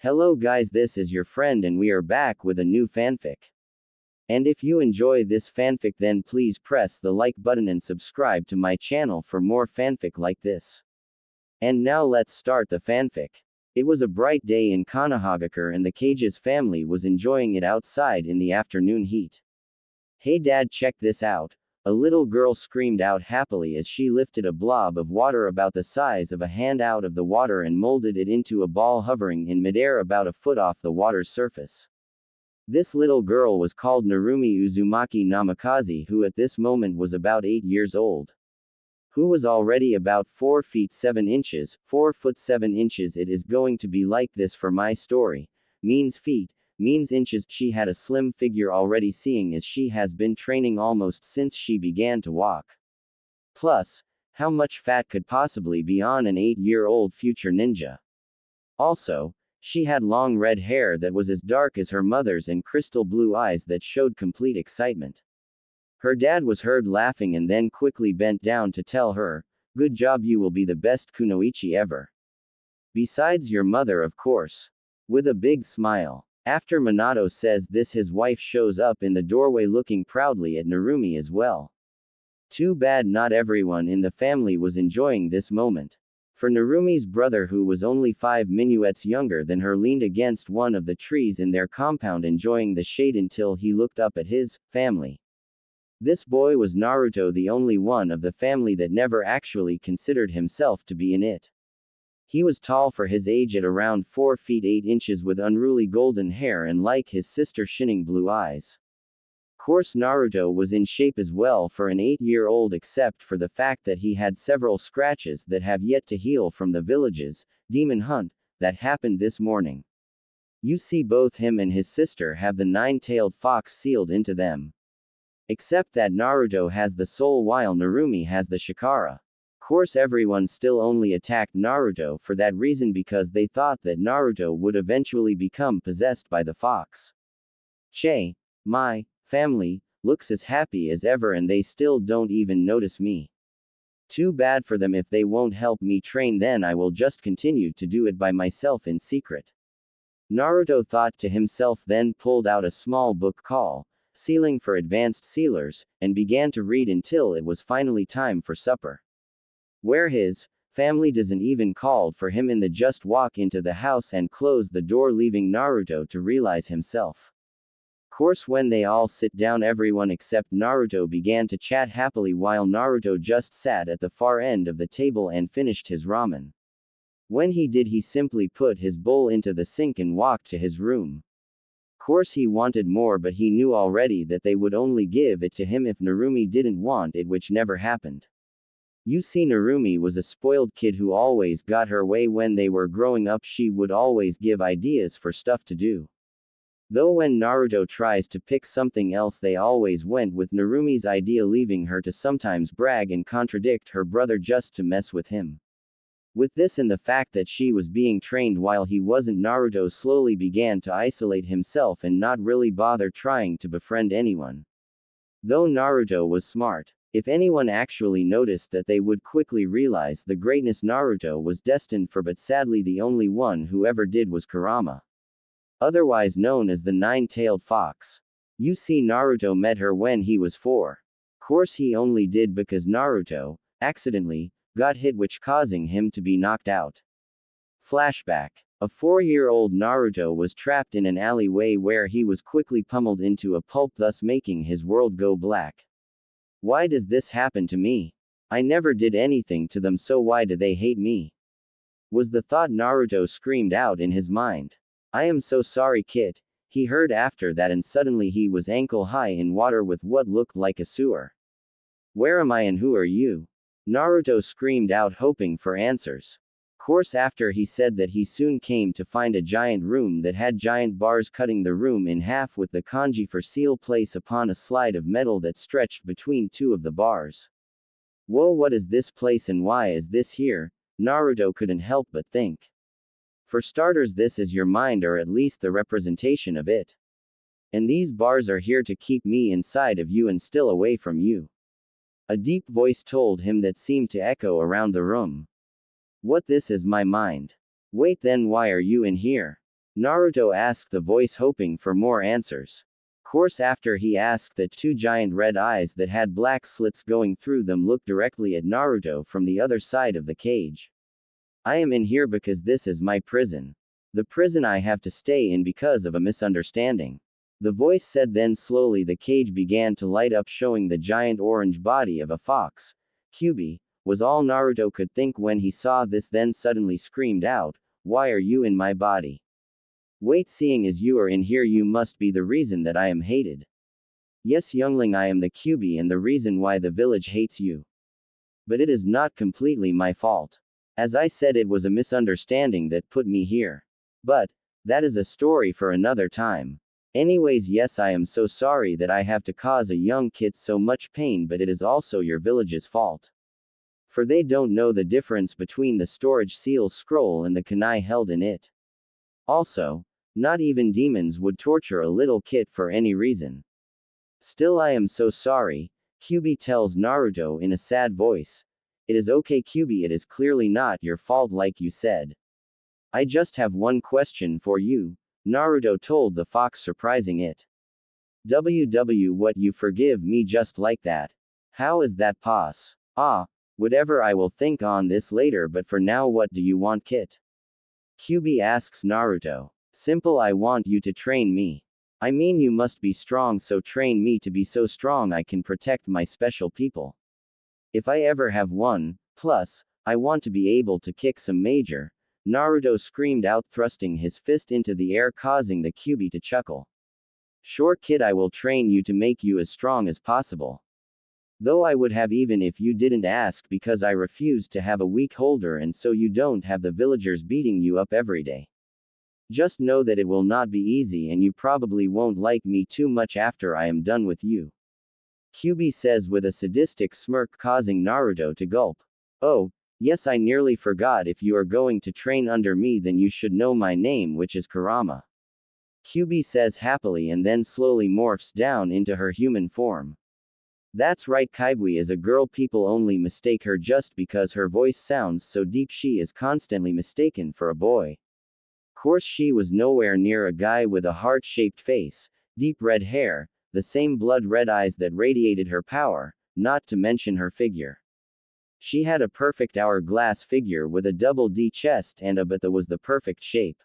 Hello guys, this is your friend and we are back with a new fanfic. And if you enjoy this fanfic then please press the like button and subscribe to my channel for more fanfic like this. And now let's start the fanfic. It was a bright day in Konoha and the Cage's family was enjoying it outside in the afternoon heat. Hey dad, check this out. A little girl screamed out happily as she lifted a blob of water about the size of a hand out of the water and molded it into a ball hovering in midair about a foot off the water's surface. This little girl was called Narumi Uzumaki Namikaze, who at this moment was about 8 years old. Who was already about 4 feet 7 inches, 4 foot 7 inches. It is going to be like this for my story. Means feet, means inches. She had a slim figure already, seeing as she has been training almost since she began to walk. Plus, how much fat could possibly be on an 8-year-old future ninja? Also, she had long red hair that was as dark as her mother's and crystal blue eyes that showed complete excitement. Her dad was heard laughing and then quickly bent down to tell her, "Good job, you will be the best kunoichi ever. Besides your mother, of course." With a big smile. After Minato says this, his wife shows up in the doorway looking proudly at Narumi as well. Too bad not everyone in the family was enjoying this moment. For Narumi's brother, who was only 5 minuets younger than her, leaned against one of the trees in their compound enjoying the shade until he looked up at his family. This boy was Naruto, the only one of the family that never actually considered himself to be in it. He was tall for his age at around 4 feet 8 inches with unruly golden hair and, like his sister, shining blue eyes. Course Naruto was in shape as well for an 8-year-old, except for the fact that he had several scratches that have yet to heal from the village's demon hunt that happened this morning. You see, both him and his sister have the 9-tailed fox sealed into them. Except that Naruto has the soul while Narumi has the chakra. Course everyone still only attacked Naruto for that reason, because they thought that Naruto would eventually become possessed by the fox. Che, my family, looks as happy as ever and they still don't even notice me. Too bad for them. If they won't help me train, then I will just continue to do it by myself in secret. Naruto thought to himself, then pulled out a small book called Sealing for Advanced Sealers, and began to read until it was finally time for supper. Where his family doesn't even call for him and they just walk into the house and close the door, leaving Naruto to realize himself. Course when they all sit down, everyone except Naruto began to chat happily while Naruto just sat at the far end of the table and finished his ramen. When he did, he simply put his bowl into the sink and walked to his room. Course he wanted more, but he knew already that they would only give it to him if Narumi didn't want it, which never happened. You see, Narumi was a spoiled kid who always got her way. When they were growing up, she would always give ideas for stuff to do. Though when Naruto tries to pick something else, they always went with Narumi's idea, leaving her to sometimes brag and contradict her brother just to mess with him. With this and the fact that she was being trained while he wasn't, Naruto slowly began to isolate himself and not really bother trying to befriend anyone. Though Naruto was smart, if anyone actually noticed that, they would quickly realize the greatness Naruto was destined for, but sadly the only one who ever did was Kurama. Otherwise known as the 9-tailed fox. You see, Naruto met her when he was 4. Course he only did because Naruto, accidentally, got hit, which causing him to be knocked out. Flashback. A 4-year-old Naruto was trapped in an alleyway where he was quickly pummeled into a pulp, thus making his world go black. Why does this happen to me? I never did anything to them, so why do they hate me? Was the thought Naruto screamed out in his mind. I am so sorry, kid, he heard after that, and suddenly he was ankle high in water with what looked like a sewer. Where am I and who are you? Naruto screamed out, hoping for answers. Course after he said that, he soon came to find a giant room that had giant bars cutting the room in half with the kanji for seal place upon a slide of metal that stretched between 2 of the bars. Whoa, what is this place and why is this here? Naruto couldn't help but think. For starters, this is your mind, or at least the representation of it. And these bars are here to keep me inside of you and still away from you. A deep voice told him that seemed to echo around the room. What, this is my mind? Wait, then why are you in here? Naruto asked the voice, hoping for more answers. Course after he asked that, two giant red eyes that had black slits going through them looked directly at Naruto from the other side of the cage. I am in here because this is my prison. The prison I have to stay in because of a misunderstanding. The voice said. Then slowly the cage began to light up, showing the giant orange body of a fox. Kyuubi, was all Naruto could think when he saw this, then suddenly screamed out, "Why are you in my body? Wait, seeing as you are in here, you must be the reason that I am hated." "Yes, youngling, I am the Kyuubi and the reason why the village hates you. But it is not completely my fault. As I said, it was a misunderstanding that put me here. But that is a story for another time. Anyways, yes, I am so sorry that I have to cause a young kid so much pain, but it is also your village's fault. For they don't know the difference between the storage seal scroll and the kunai held in it. Also, not even demons would torture a little kid for any reason. Still, I am so sorry," Kyuubi tells Naruto in a sad voice. "It is okay, Kyuubi, it is clearly not your fault like you said. I just have one question for you," Naruto told the fox, surprising it. What, you forgive me just like that? How is that pos? Ah, whatever, I will think on this later, but for now, what do you want, Kit? Kyuubi asks Naruto. Simple, I want you to train me. I mean, you must be strong, so train me to be so strong I can protect my special people. If I ever have one, plus, I want to be able to kick some major, Naruto screamed out, thrusting his fist into the air, causing the Kyuubi to chuckle. Sure, kid, I will train you to make you as strong as possible. Though I would have even if you didn't ask, because I refused to have a weak holder and so you don't have the villagers beating you up every day. Just know that it will not be easy and you probably won't like me too much after I am done with you. Kyuubi says with a sadistic smirk, causing Naruto to gulp. Oh, yes, I nearly forgot. If you are going to train under me, then you should know my name, which is Kurama. Kyuubi says happily and then slowly morphs down into her human form. That's right, Kaibui is a girl. People only mistake her just because her voice sounds so deep. She is constantly mistaken for a boy. Course she was nowhere near a guy with a heart-shaped face, deep red hair, the same blood-red eyes that radiated her power, not to mention her figure. She had a perfect hourglass figure with a double D chest and a butt that was the perfect shape.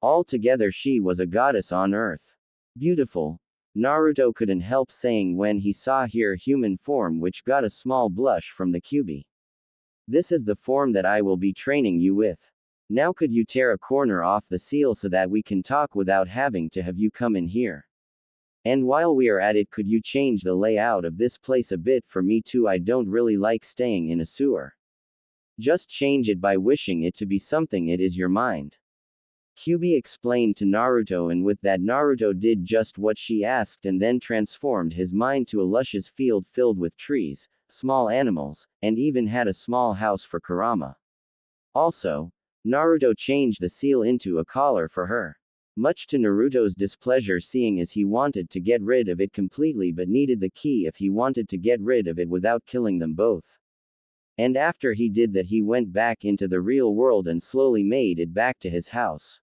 Altogether she was a goddess on earth. Beautiful. Naruto couldn't help saying when he saw her human form, which got a small blush from the Kyuubi. This is the form that I will be training you with. Now could you tear a corner off the seal so that we can talk without having to have you come in here? And while we are at it, could you change the layout of this place a bit for me too? I don't really like staying in a sewer. Just change it by wishing it to be something it is your mind. Kyuubi explained to Naruto, and with that Naruto did just what she asked and then transformed his mind to a luscious field filled with trees, small animals, and even had a small house for Kurama. Also, Naruto changed the seal into a collar for her. Much to Naruto's displeasure, seeing as he wanted to get rid of it completely but needed the key if he wanted to get rid of it without killing them both. And after he did that, he went back into the real world and slowly made it back to his house.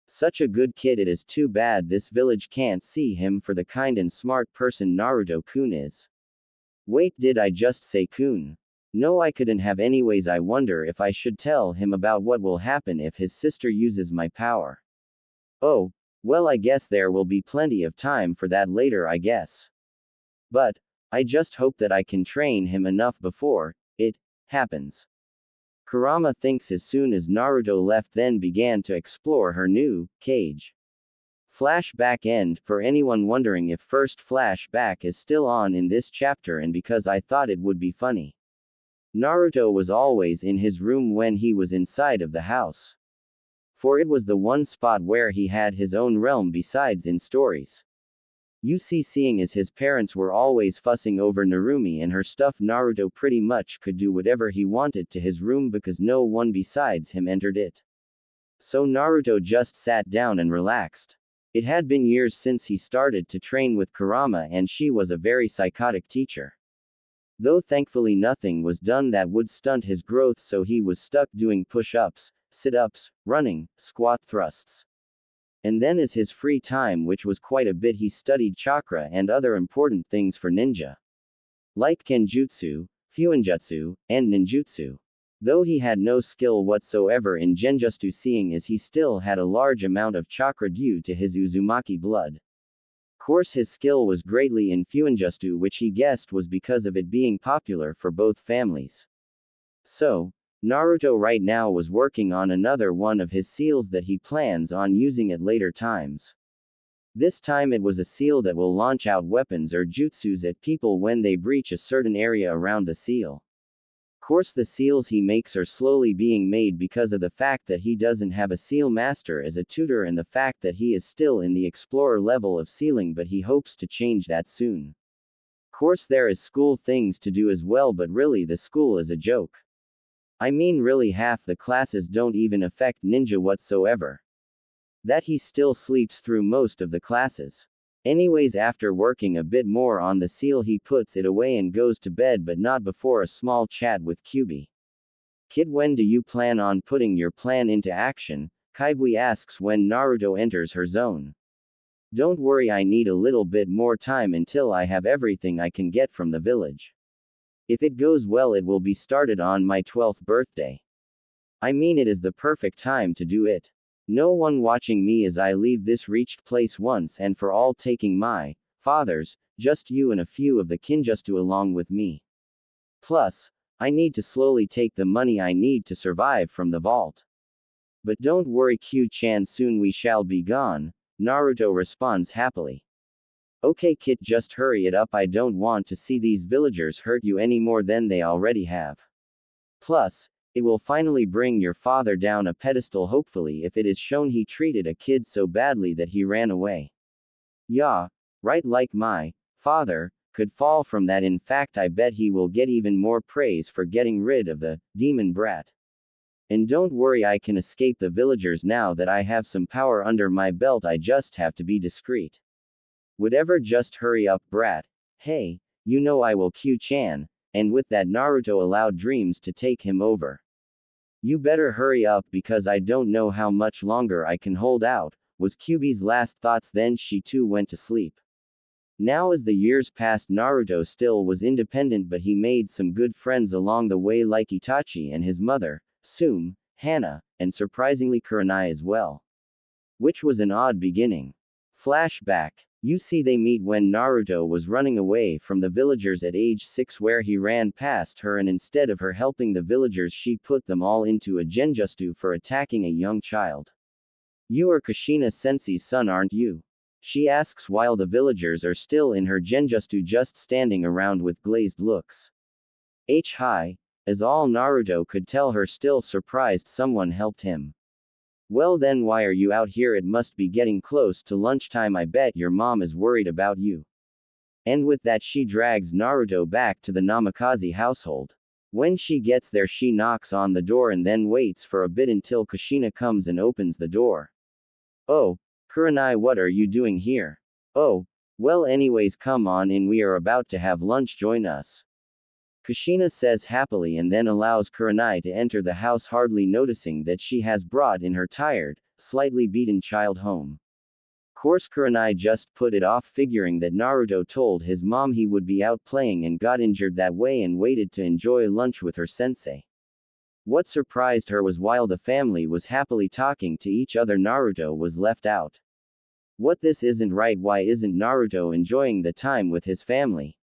Such a good kid, it is too bad this village can't see him for the kind and smart person Naruto-kun is. Wait, did I just say kun? No, I couldn't have. Anyways, I wonder if I should tell him about what will happen if his sister uses my power. Oh, well, I guess there will be plenty of time for that later, I guess. But I just hope that I can train him enough before it happens. Kurama thinks as soon as Naruto left, then began to explore her new cage. Flashback end. For anyone wondering if first flashback is still on in this chapter, and because I thought it would be funny. Naruto was always in his room when he was inside of the house. For it was the one spot where he had his own realm besides in stories. You see, seeing as his parents were always fussing over Narumi and her stuff, Naruto pretty much could do whatever he wanted to his room because no one besides him entered it. So Naruto just sat down and relaxed. It had been years since he started to train with Kurama, and she was a very psychotic teacher. Though thankfully nothing was done that would stunt his growth, so he was stuck doing push-ups, sit-ups, running, squat thrusts. And then as his free time, which was quite a bit, he studied chakra and other important things for ninja. Like Kenjutsu, Fuinjutsu, and Ninjutsu. Though he had no skill whatsoever in Genjutsu, seeing as he still had a large amount of chakra due to his Uzumaki blood. Course his skill was greatly in Fuinjutsu, which he guessed was because of it being popular for both families. So, Naruto right now was working on another one of his seals that he plans on using at later times. This time it was a seal that will launch out weapons or jutsus at people when they breach a certain area around the seal. Course the seals he makes are slowly being made because of the fact that he doesn't have a seal master as a tutor and the fact that he is still in the explorer level of sealing, but he hopes to change that soon. Course there is school things to do as well, but really the school is a joke. I mean really half the classes don't even affect ninja whatsoever. That he still sleeps through most of the classes. Anyways, after working a bit more on the seal he puts it away and goes to bed, but not before a small chat with Kyubi. Kid, when do you plan on putting your plan into action? Kaibui asks when Naruto enters her zone. Don't worry, I need a little bit more time until I have everything I can get from the village. If it goes well, it will be started on my 12th birthday. I mean, it is the perfect time to do it. No one watching me as I leave this reached place once and for all, taking my father's, just you and a few of the Kinjutsu along with me. Plus, I need to slowly take the money I need to survive from the vault. But don't worry, Q-chan, soon we shall be gone, Naruto responds happily. Okay kid, just hurry it up, I don't want to see these villagers hurt you any more than they already have. Plus, it will finally bring your father down a pedestal, hopefully, if it is shown he treated a kid so badly that he ran away. Yeah, right, like my father could fall from that. In fact, I bet he will get even more praise for getting rid of the demon brat. And don't worry, I can escape the villagers now that I have some power under my belt, I just have to be discreet. Whatever, just hurry up, brat. Hey, you know I will, Q-chan. And with that, Naruto allowed dreams to take him over. You better hurry up because I don't know how much longer I can hold out, was Kyubi's last thoughts. Then she too went to sleep. Now as the years passed, Naruto still was independent, but he made some good friends along the way, like Itachi and his mother, Sum, Hana, and surprisingly Kurenai as well. Which was an odd beginning. Flashback. You see, they meet when Naruto was running away from the villagers at age 6, where he ran past her and instead of her helping the villagers, she put them all into a genjutsu for attacking a young child. You are Kushina Sensei's son, aren't you? She asks while the villagers are still in her genjutsu, just standing around with glazed looks. Hi. As all Naruto could tell, her still surprised someone helped him. Well then, why are you out here? It must be getting close to lunchtime, I bet your mom is worried about you. And with that, she drags Naruto back to the Namikaze household. When she gets there, she knocks on the door and then waits for a bit until Kushina comes and opens the door. Oh, Kurenai, what are you doing here? Oh, well, anyways, come on in, we are about to have lunch, join us. Kushina says happily and then allows Kurenai to enter the house, hardly noticing that she has brought in her tired, slightly beaten child home. Course Kurenai just put it off, figuring that Naruto told his mom he would be out playing and got injured that way, and waited to enjoy lunch with her sensei. What surprised her was while the family was happily talking to each other, Naruto was left out. What, this isn't right, why isn't Naruto enjoying the time with his family?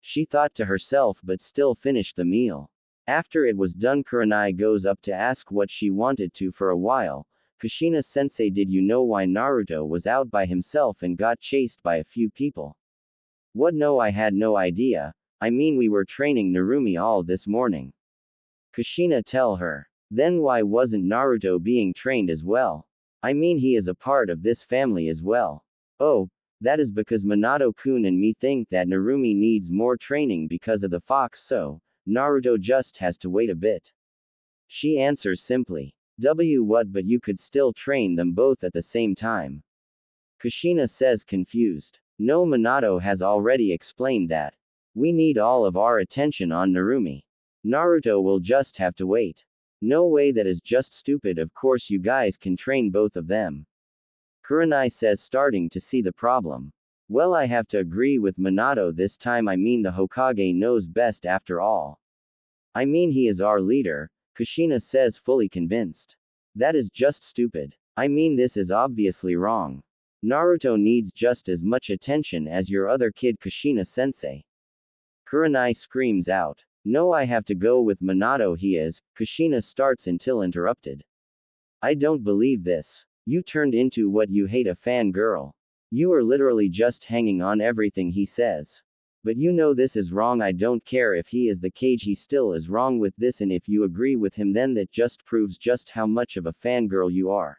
She thought to herself, but still finished the meal. After it was done, Kurenai goes up to ask what she wanted to for a while. Kushina sensei, did you know why Naruto was out by himself and got chased by a few people? What, no, I had no idea. I mean, we were training Narumi all this morning. Kushina tell her. Then why wasn't Naruto being trained as well? I mean, he is a part of this family as well. Oh, that is because Minato-kun and me think that Narumi needs more training because of the fox, so Naruto just has to wait a bit. She answers simply. What, but you could still train them both at the same time. Kushina says, confused. No, Minato has already explained that. We need all of our attention on Narumi. Naruto will just have to wait. No way, that is just stupid, of course you guys can train both of them. Kurenai says, starting to see the problem. Well, I have to agree with Minato this time. I mean, the Hokage knows best after all. I mean, he is our leader, Kushina says, fully convinced. That is just stupid. I mean, this is obviously wrong. Naruto needs just as much attention as your other kid, Kushina-sensei. Kurenai screams out. No, I have to go with Minato. He is, Kushina starts until interrupted. I don't believe this. You turned into what you hate, a fangirl. You are literally just hanging on everything he says. But you know this is wrong. I don't care if he is the cage, he still is wrong with this, and if you agree with him, then that just proves just how much of a fangirl you are.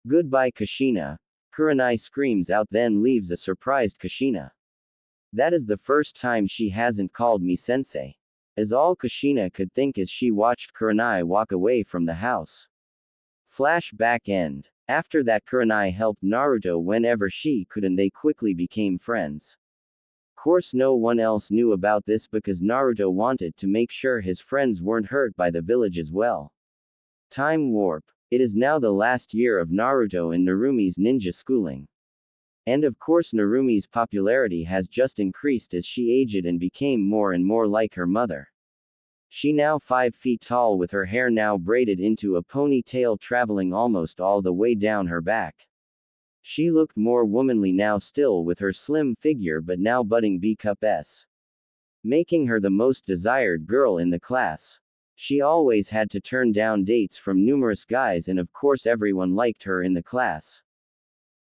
Goodbye, Kushina. Kurenai screams out, then leaves a surprised Kushina. That is the first time she hasn't called me sensei. Is all Kushina could think as she watched Kurenai walk away from the house. Flashback end. After that, Kurenai helped Naruto whenever she could and they quickly became friends. Course no one else knew about this because Naruto wanted to make sure his friends weren't hurt by the village as well. Time warp. It is now the last year of Naruto and Narumi's ninja schooling. And of course Narumi's popularity has just increased as she aged and became more and more like her mother. She now 5 feet tall with her hair now braided into a ponytail traveling almost all the way down her back. She looked more womanly now, still with her slim figure, but now budding B-cup S, making her the most desired girl in the class. She always had to turn down dates from numerous guys, and of course everyone liked her in the class.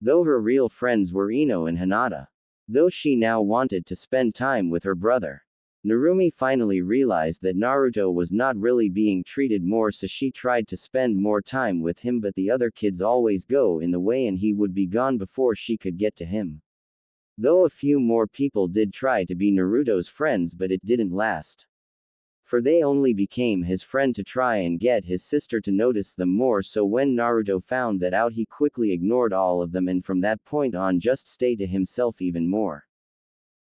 Though her real friends were Ino and Hinata. Though she now wanted to spend time with her brother. Narumi finally realized that Naruto was not really being treated more, so she tried to spend more time with him, but the other kids always go in the way and he would be gone before she could get to him. Though a few more people did try to be Naruto's friends, but it didn't last. For they only became his friend to try and get his sister to notice them more, so when Naruto found that out, he quickly ignored all of them and from that point on just stayed to himself even more,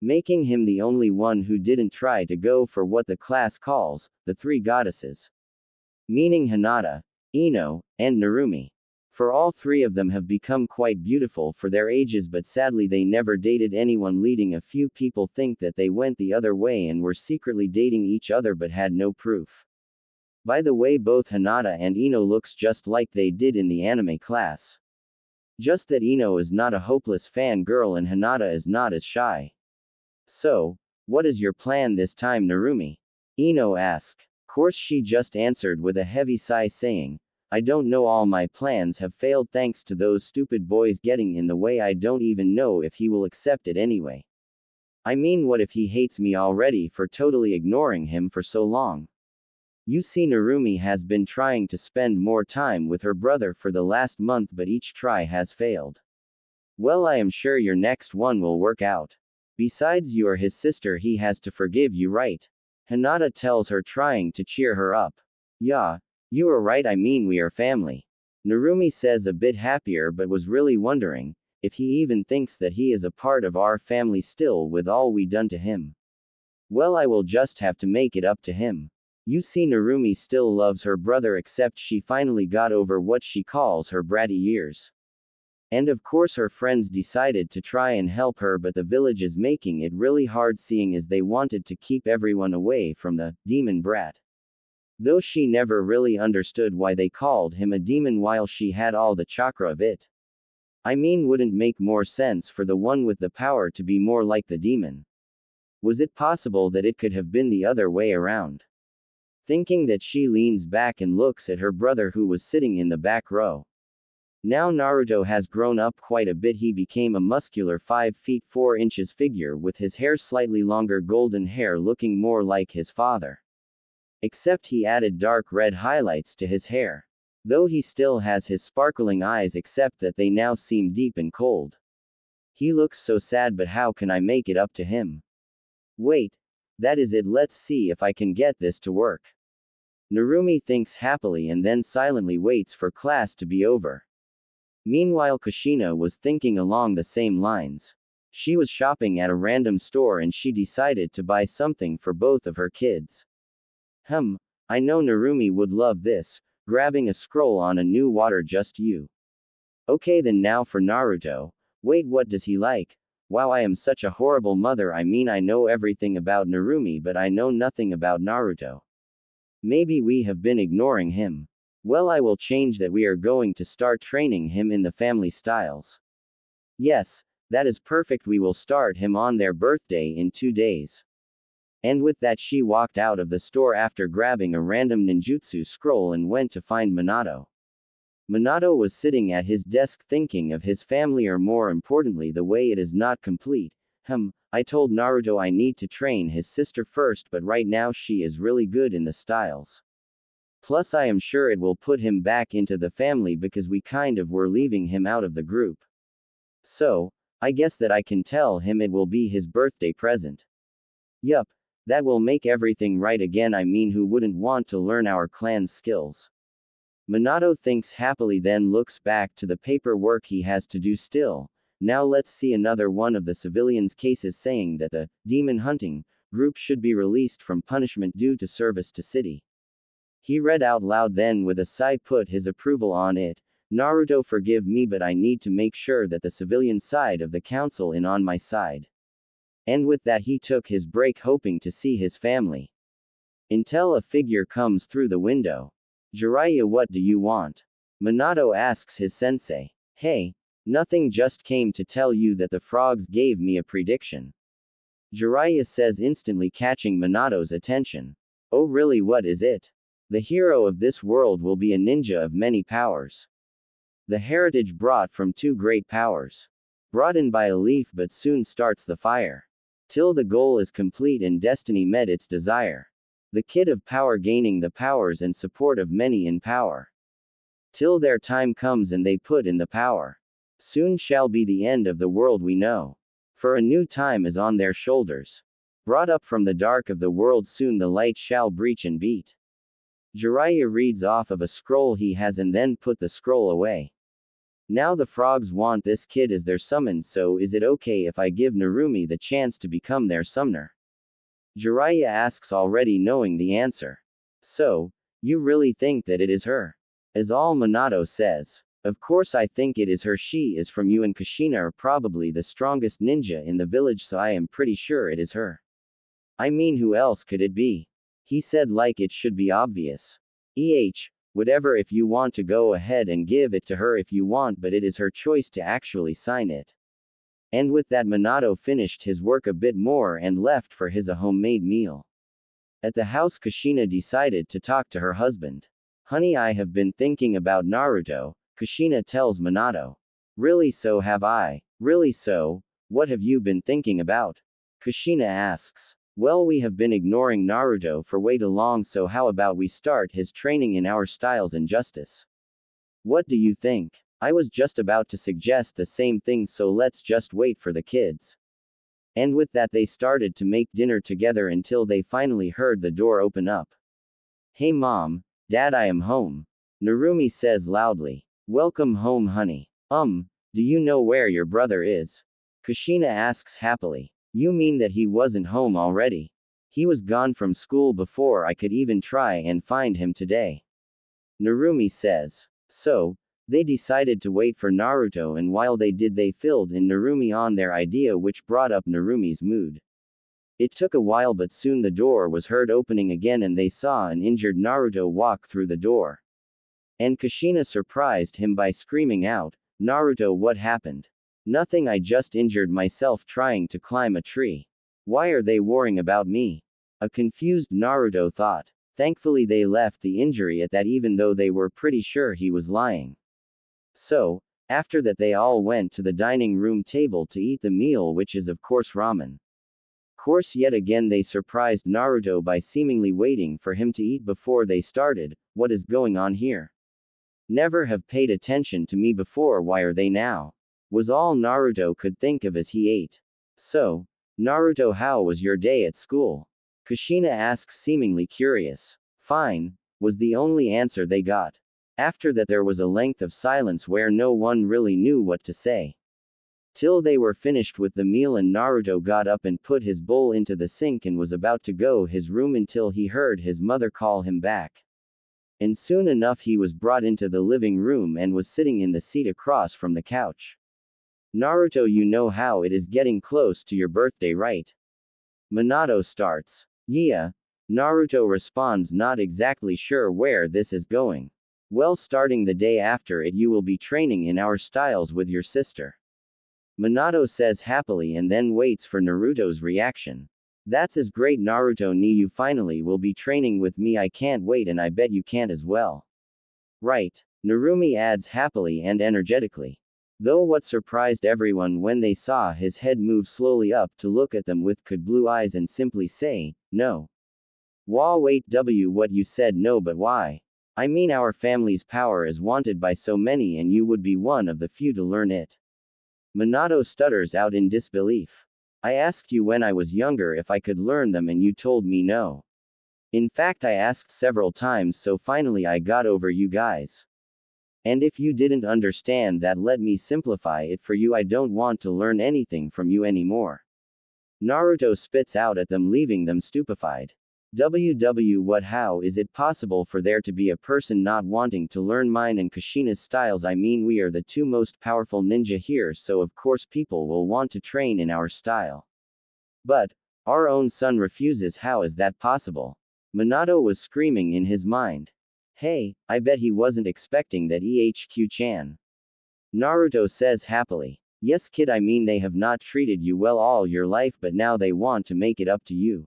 making him the only one who didn't try to go for what the class calls the three goddesses, meaning Hinata, Ino, and Narumi. For all three of them have become quite beautiful for their ages, but sadly they never dated anyone, leading a few people think that they went the other way and were secretly dating each other but had no proof. By the way, both Hinata and Ino looks just like they did in the anime class. Just that Ino is not a hopeless fangirl and Hinata is not as shy. So, what is your plan this time, Narumi? Ino asked. Course she just answered with a heavy sigh, saying, I don't know, all my plans have failed thanks to those stupid boys getting in the way. I don't even know if he will accept it anyway. I mean, what if he hates me already for totally ignoring him for so long? You see, Narumi has been trying to spend more time with her brother for the last month, but each try has failed. Well, I am sure your next one will work out. Besides, you are his sister, he has to forgive you, right? Hinata tells her, trying to cheer her up. Yeah, you are right, I mean, we are family. Narumi says, a bit happier, but was really wondering if he even thinks that he is a part of our family still with all we done to him. Well, I will just have to make it up to him. You see, Narumi still loves her brother, except she finally got over what she calls her bratty years. And of course her friends decided to try and help her, but the village is making it really hard, seeing as they wanted to keep everyone away from the demon brat. Though she never really understood why they called him a demon while she had all the chakra of it. I mean, wouldn't make more sense for the one with the power to be more like the demon? Was it possible that it could have been the other way around? Thinking that, she leans back and looks at her brother, who was sitting in the back row. Now Naruto has grown up quite a bit. He became a muscular 5 feet 4 inches figure with his hair slightly longer, golden hair, looking more like his father. Except he added dark red highlights to his hair. Though he still has his sparkling eyes, except that they now seem deep and cold. He looks so sad, but how can I make it up to him? Wait. That is it, let's see if I can get this to work. Narumi thinks happily and then silently waits for class to be over. Meanwhile, Kushina was thinking along the same lines. She was shopping at a random store and she decided to buy something for both of her kids. I know Narumi would love this, grabbing a scroll on a new water just you. Okay then now for Naruto. Wait, what does he like? Wow, I am such a horrible mother. I mean, I know everything about Narumi, but I know nothing about Naruto. Maybe we have been ignoring him. Well, I will change that. We are going to start training him in the family styles. Yes, that is perfect. We will start him on their birthday in 2 days. And with that, she walked out of the store after grabbing a random ninjutsu scroll and went to find Minato. Minato was sitting at his desk thinking of his family, or more importantly, the way it is not complete. I told Naruto I need to train his sister first, but right now she is really good in the styles. Plus, I am sure it will put him back into the family because we kind of were leaving him out of the group. So, I guess that I can tell him it will be his birthday present. Yup, that will make everything right again. I mean, who wouldn't want to learn our clan's skills? Minato thinks happily, then looks back to the paperwork he has to do still. Now let's see another one of the civilians' cases saying that the demon hunting group should be released from punishment due to service to city. He read out loud, then with a sigh put his approval on it. Naruto, forgive me, but I need to make sure that the civilian side of the council is on my side. And with that, he took his break, hoping to see his family. Until a figure comes through the window. Jiraiya, what do you want? Minato asks his sensei. Hey, nothing, just came to tell you that the frogs gave me a prediction. Jiraiya says, instantly catching Minato's attention. Oh really, what is it? The hero of this world will be a ninja of many powers. The heritage brought from two great powers. Brought in by a leaf, but soon starts the fire. Till the goal is complete and destiny met its desire. The kid of power gaining the powers and support of many in power. Till their time comes and they put in the power. Soon shall be the end of the world we know. For a new time is on their shoulders. Brought up from the dark of the world, soon the light shall breach and beat. Jiraiya reads off of a scroll he has and then put the scroll away. Now the frogs want this kid as their summon, so is it okay if I give Narumi the chance to become their summoner? Jiraiya asks, already knowing the answer. So, you really think that it is her? Is all Minato says. Of course I think it is her. She is from you and Kushina are probably the strongest ninja in the village, so I am pretty sure it is her. I mean, who else could it be? He said like it should be obvious. Whatever, if you want to go ahead and give it to her if you want, but it is her choice to actually sign it. And with that, Minato finished his work a bit more and left for his homemade meal. At the house, Kushina decided to talk to her husband. Honey, I have been thinking about Naruto, Kushina tells Minato. Really, so have I. Really, so? What have you been thinking about? Kushina asks. Well, we have been ignoring Naruto for way too long, so how about we start his training in our styles and justice? What do you think? I was just about to suggest the same thing, so let's just wait for the kids. And with that, they started to make dinner together until they finally heard the door open up. Hey mom, dad, I am home. Narumi says loudly. Welcome home, honey. Do you know where your brother is? Kushina asks happily. You mean that he wasn't home already? He was gone from school before I could even try and find him today. Narumi says. So, they decided to wait for Naruto, and while they did, they filled in Narumi on their idea, which brought up Narumi's mood. It took a while, but soon the door was heard opening again and they saw an injured Naruto walk through the door. And Kushina surprised him by screaming out, Naruto, what happened? Nothing, I just injured myself trying to climb a tree. Why are they worrying about me? A confused Naruto thought. Thankfully they left the injury at that, even though they were pretty sure he was lying. So, after that they all went to the dining room table to eat the meal, which is of course ramen. Course, yet again they surprised Naruto by seemingly waiting for him to eat before they started. What is going on here? Never have paid attention to me before, why are they now? Was all Naruto could think of as he ate. So, Naruto, how was your day at school? Kushina asks, seemingly curious. Fine, was the only answer they got. After that there was a length of silence where no one really knew what to say. Till they were finished with the meal and Naruto got up and put his bowl into the sink and was about to go his room until he heard his mother call him back. And soon enough he was brought into the living room and was sitting in the seat across from the couch. Naruto, you know how it is getting close to your birthday, right? Minato starts. Yeah. Naruto responds, not exactly sure where this is going. Well, starting the day after it you will be training in our styles with your sister. Minato says happily and then waits for Naruto's reaction. That's as great, Naruto, you finally will be training with me. I can't wait, and I bet you can't as well. Right. Narumi adds happily and energetically. Though what surprised everyone when they saw his head move slowly up to look at them with cold blue eyes and simply say, no. Wait, what you said no, but why? I mean, our family's power is wanted by so many and you would be one of the few to learn it. Minato stutters out in disbelief. I asked you when I was younger if I could learn them and you told me no. In fact, I asked several times, so finally I got over you guys. And if you didn't understand that, let me simplify it for you. I don't want to learn anything from you anymore. Naruto spits out at them, leaving them stupefied. What, how is it possible for there to be a person not wanting to learn mine and Kushina's styles? I mean, we are the two most powerful ninja here, so of course people will want to train in our style. But our own son refuses. How is that possible? Minato was screaming in his mind. Hey, I bet he wasn't expecting that, EHQ-chan. Naruto says happily. Yes, kid, I mean, they have not treated you well all your life, but now they want to make it up to you.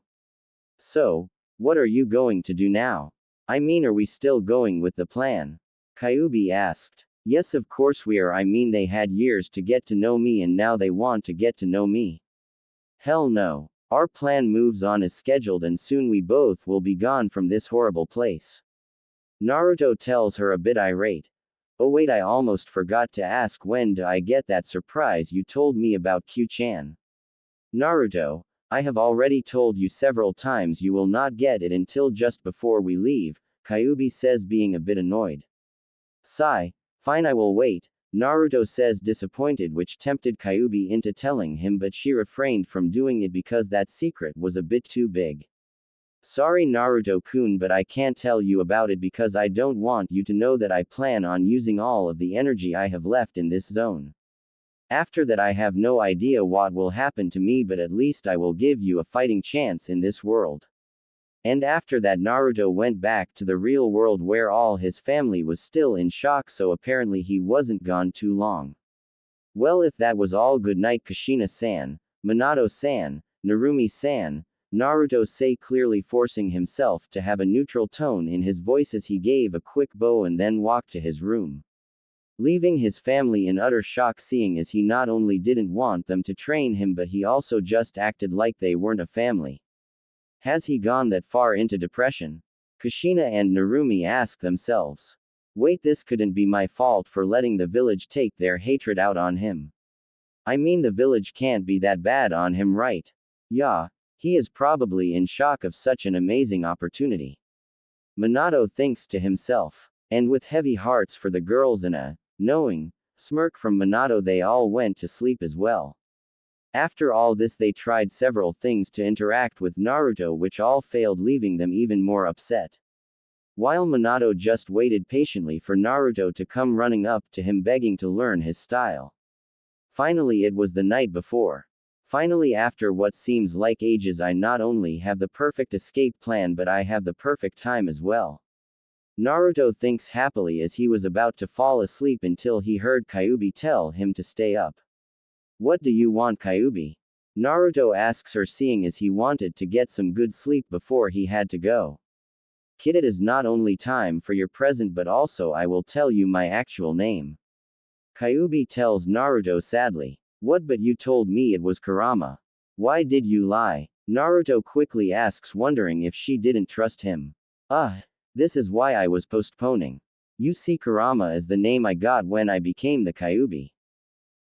So, what are you going to do now? I mean, are we still going with the plan? Kyuubi asked. Yes, of course we are. I mean, they had years to get to know me and now they want to get to know me. Hell no. Our plan moves on as scheduled and soon we both will be gone from this horrible place. Naruto tells her, a bit irate. Oh wait, I almost forgot to ask, when do I get that surprise you told me about, Q-chan? Naruto, I have already told you several times you will not get it until just before we leave, Kyuubi says, being a bit annoyed. Sigh. Fine, I will wait, Naruto says, disappointed, which tempted Kyuubi into telling him, but she refrained from doing it because that secret was a bit too big. Sorry, Naruto-kun, but I can't tell you about it because I don't want you to know that I plan on using all of the energy I have left in this zone. After that, I have no idea what will happen to me, but at least I will give you a fighting chance in this world. And after that, Naruto went back to the real world where all his family was still in shock, so apparently he wasn't gone too long. Well, if that was all, good night, Kushina-san, Minato-san, Narumi-san, Naruto say, clearly forcing himself to have a neutral tone in his voice as he gave a quick bow and then walked to his room. Leaving his family in utter shock, seeing as he not only didn't want them to train him but he also just acted like they weren't a family. Has he gone that far into depression? Kushina and Narumi ask themselves. Wait, this couldn't be my fault for letting the village take their hatred out on him. I mean, the village can't be that bad on him, right? Yeah, he is probably in shock of such an amazing opportunity. Minato thinks to himself. And with heavy hearts for the girls and a knowing smirk from Minato, they all went to sleep as well. After all this, they tried several things to interact with Naruto, which all failed, leaving them even more upset. While Minato just waited patiently for Naruto to come running up to him begging to learn his style. Finally, it was the night before. Finally, after what seems like ages, I not only have the perfect escape plan but I have the perfect time as well. Naruto thinks happily as he was about to fall asleep until he heard Kyuubi tell him to stay up. What do you want, Kyuubi? Naruto asks her, seeing as he wanted to get some good sleep before he had to go. Kid, it is not only time for your present but also I will tell you my actual name. Kyuubi tells Naruto sadly. What, but you told me it was Kurama. Why did you lie? Naruto quickly asks, wondering if she didn't trust him. This is why I was postponing. You see, Kurama is the name I got when I became the Kyuubi.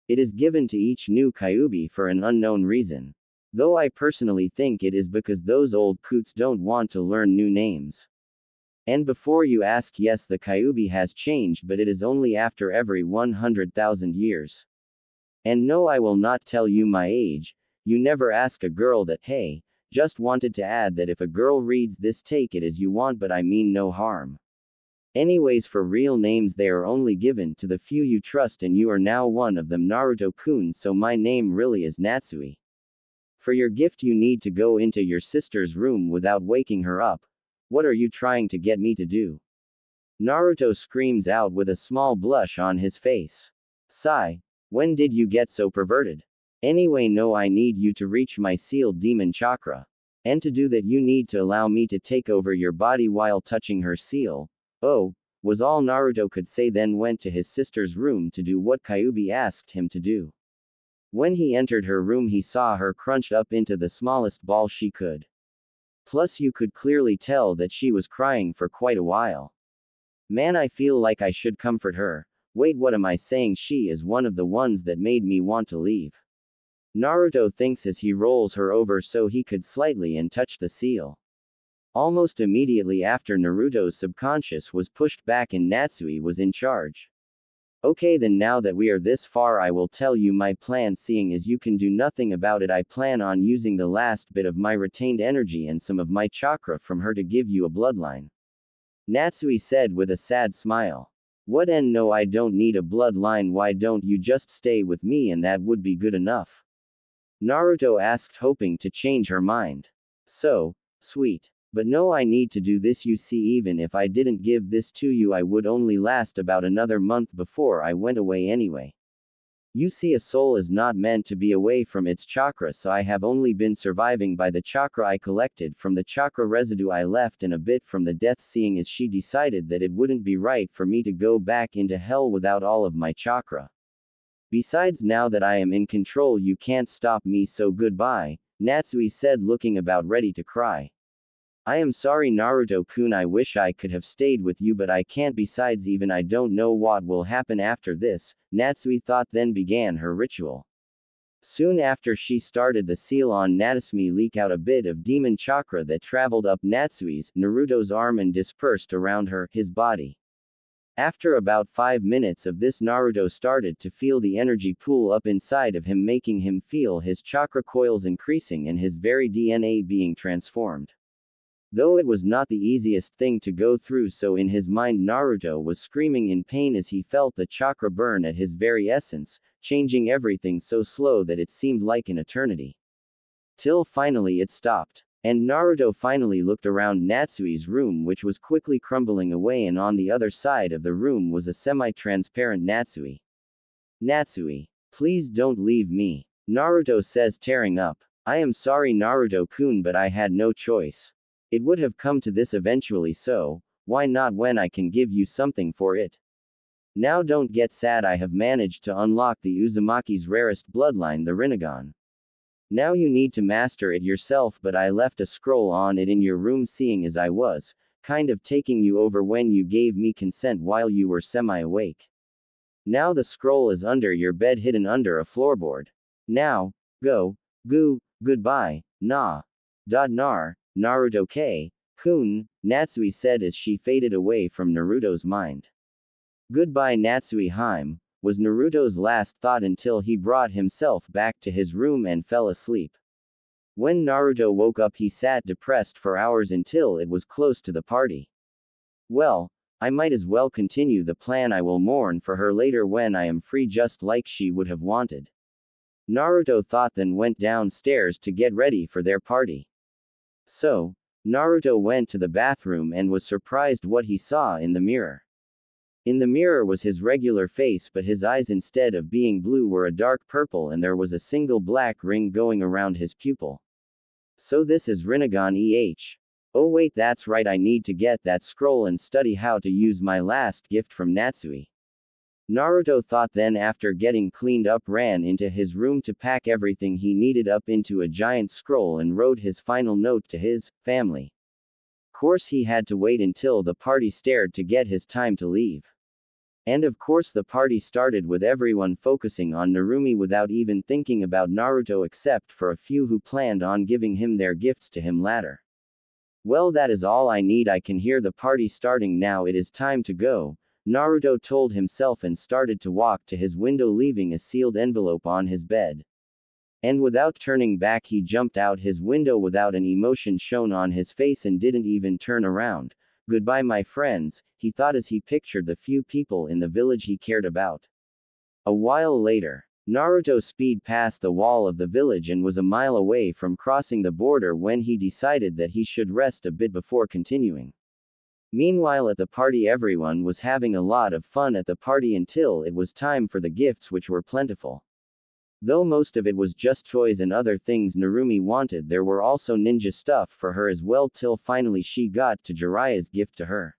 It is given to each new Kyuubi for an unknown reason. Though I personally think it is because those old coots don't want to learn new names. And before you ask, yes, the Kyuubi has changed, but it is only after every 100,000 years. And no, I will not tell you my age. You never ask a girl that. Hey, just wanted to add that if a girl reads this, take it as you want, but I mean no harm. Anyways, for real names they are only given to the few you trust, and you are now one of them, Naruto-kun, so my name really is Natsui. For your gift you need to go into your sister's room without waking her up. What are you trying to get me to do? Naruto screams out with a small blush on his face. Sigh. When did you get so perverted? Anyway, no, I need you to reach my sealed demon chakra. And to do that you need to allow me to take over your body while touching her seal. Oh, was all Naruto could say, then went to his sister's room to do what Kyuubi asked him to do. When he entered her room he saw her crunched up into the smallest ball she could. Plus you could clearly tell that she was crying for quite a while. Man, I feel like I should comfort her. Wait, what am I saying? She is one of the ones that made me want to leave. Naruto thinks as he rolls her over so he could slightly and touch the seal. Almost immediately after, Naruto's subconscious was pushed back and Natsui was in charge. Okay, then now that we are this far I will tell you my plan. Seeing as you can do nothing about it, I plan on using the last bit of my retained energy and some of my chakra from her to give you a bloodline. Natsui said with a sad smile. What? And no, I don't need a bloodline. Why don't you just stay with me and that would be good enough? Naruto asked, hoping to change her mind. So sweet. But no, I need to do this. You see, even if I didn't give this to you, I would only last about another month before I went away anyway. You see, a soul is not meant to be away from its chakra, so I have only been surviving by the chakra I collected from the chakra residue I left and a bit from the death. Seeing as she decided that it wouldn't be right for me to go back into hell without all of my chakra. Besides, now that I am in control you can't stop me, so goodbye, Natsui said, looking about ready to cry. I am sorry, Naruto-kun, I wish I could have stayed with you but I can't. Besides, even I don't know what will happen after this, Natsui thought, then began her ritual. Soon after she started the seal on Natsumi leak out a bit of demon chakra that traveled up Natsui's, Naruto's arm and dispersed around his body. After about 5 minutes of this, Naruto started to feel the energy pool up inside of him, making him feel his chakra coils increasing and his very DNA being transformed. Though it was not the easiest thing to go through, so in his mind Naruto was screaming in pain as he felt the chakra burn at his very essence, changing everything so slow that it seemed like an eternity. Till finally it stopped. And Naruto finally looked around Natsui's room, which was quickly crumbling away, and on the other side of the room was a semi-transparent Natsui. Natsui, please don't leave me, Naruto says, tearing up. I am sorry, Naruto-kun, but I had no choice. It would have come to this eventually, so why not when I can give you something for it? Now don't get sad, I have managed to unlock the Uzumaki's rarest bloodline, the Rinnegan. Now you need to master it yourself, but I left a scroll on it in your room, seeing as I was kind of taking you over when you gave me consent while you were semi-awake. Now the scroll is under your bed, hidden under a floorboard. Now, go, goodbye, Naruto-kun, Natsui said as she faded away from Naruto's mind. Goodbye, Natsui-hime, was Naruto's last thought until he brought himself back to his room and fell asleep. When Naruto woke up he sat depressed for hours until it was close to the party. Well, I might as well continue the plan. I will mourn for her later when I am free, just like she would have wanted. Naruto thought, then went downstairs to get ready for their party. So, Naruto went to the bathroom and was surprised what he saw in the mirror. In the mirror was his regular face, but his eyes, instead of being blue, were a dark purple, and there was a single black ring going around his pupil. So this is Rinnegan Oh wait, that's right, I need to get that scroll and study how to use my last gift from Natsui. Naruto thought, then after getting cleaned up ran into his room to pack everything he needed up into a giant scroll and wrote his final note to his family. Course he had to wait until the party started to get his time to leave. And of course the party started with everyone focusing on Narumi without even thinking about Naruto, except for a few who planned on giving him their gifts to him later. Well, that is all I need. I can hear the party starting now. It is time to go, Naruto told himself and started to walk to his window, leaving a sealed envelope on his bed. And without turning back he jumped out his window without an emotion shown on his face and didn't even turn around, Goodbye, my friends, he thought as he pictured the few people in the village he cared about. A while later, Naruto speed past the wall of the village and was a mile away from crossing the border when he decided that he should rest a bit before continuing. Meanwhile, at the party, everyone was having a lot of fun at the party until it was time for the gifts, which were plentiful. Though most of it was just toys and other things Narumi wanted, there were also ninja stuff for her as well, till finally she got to Jiraiya's gift to her.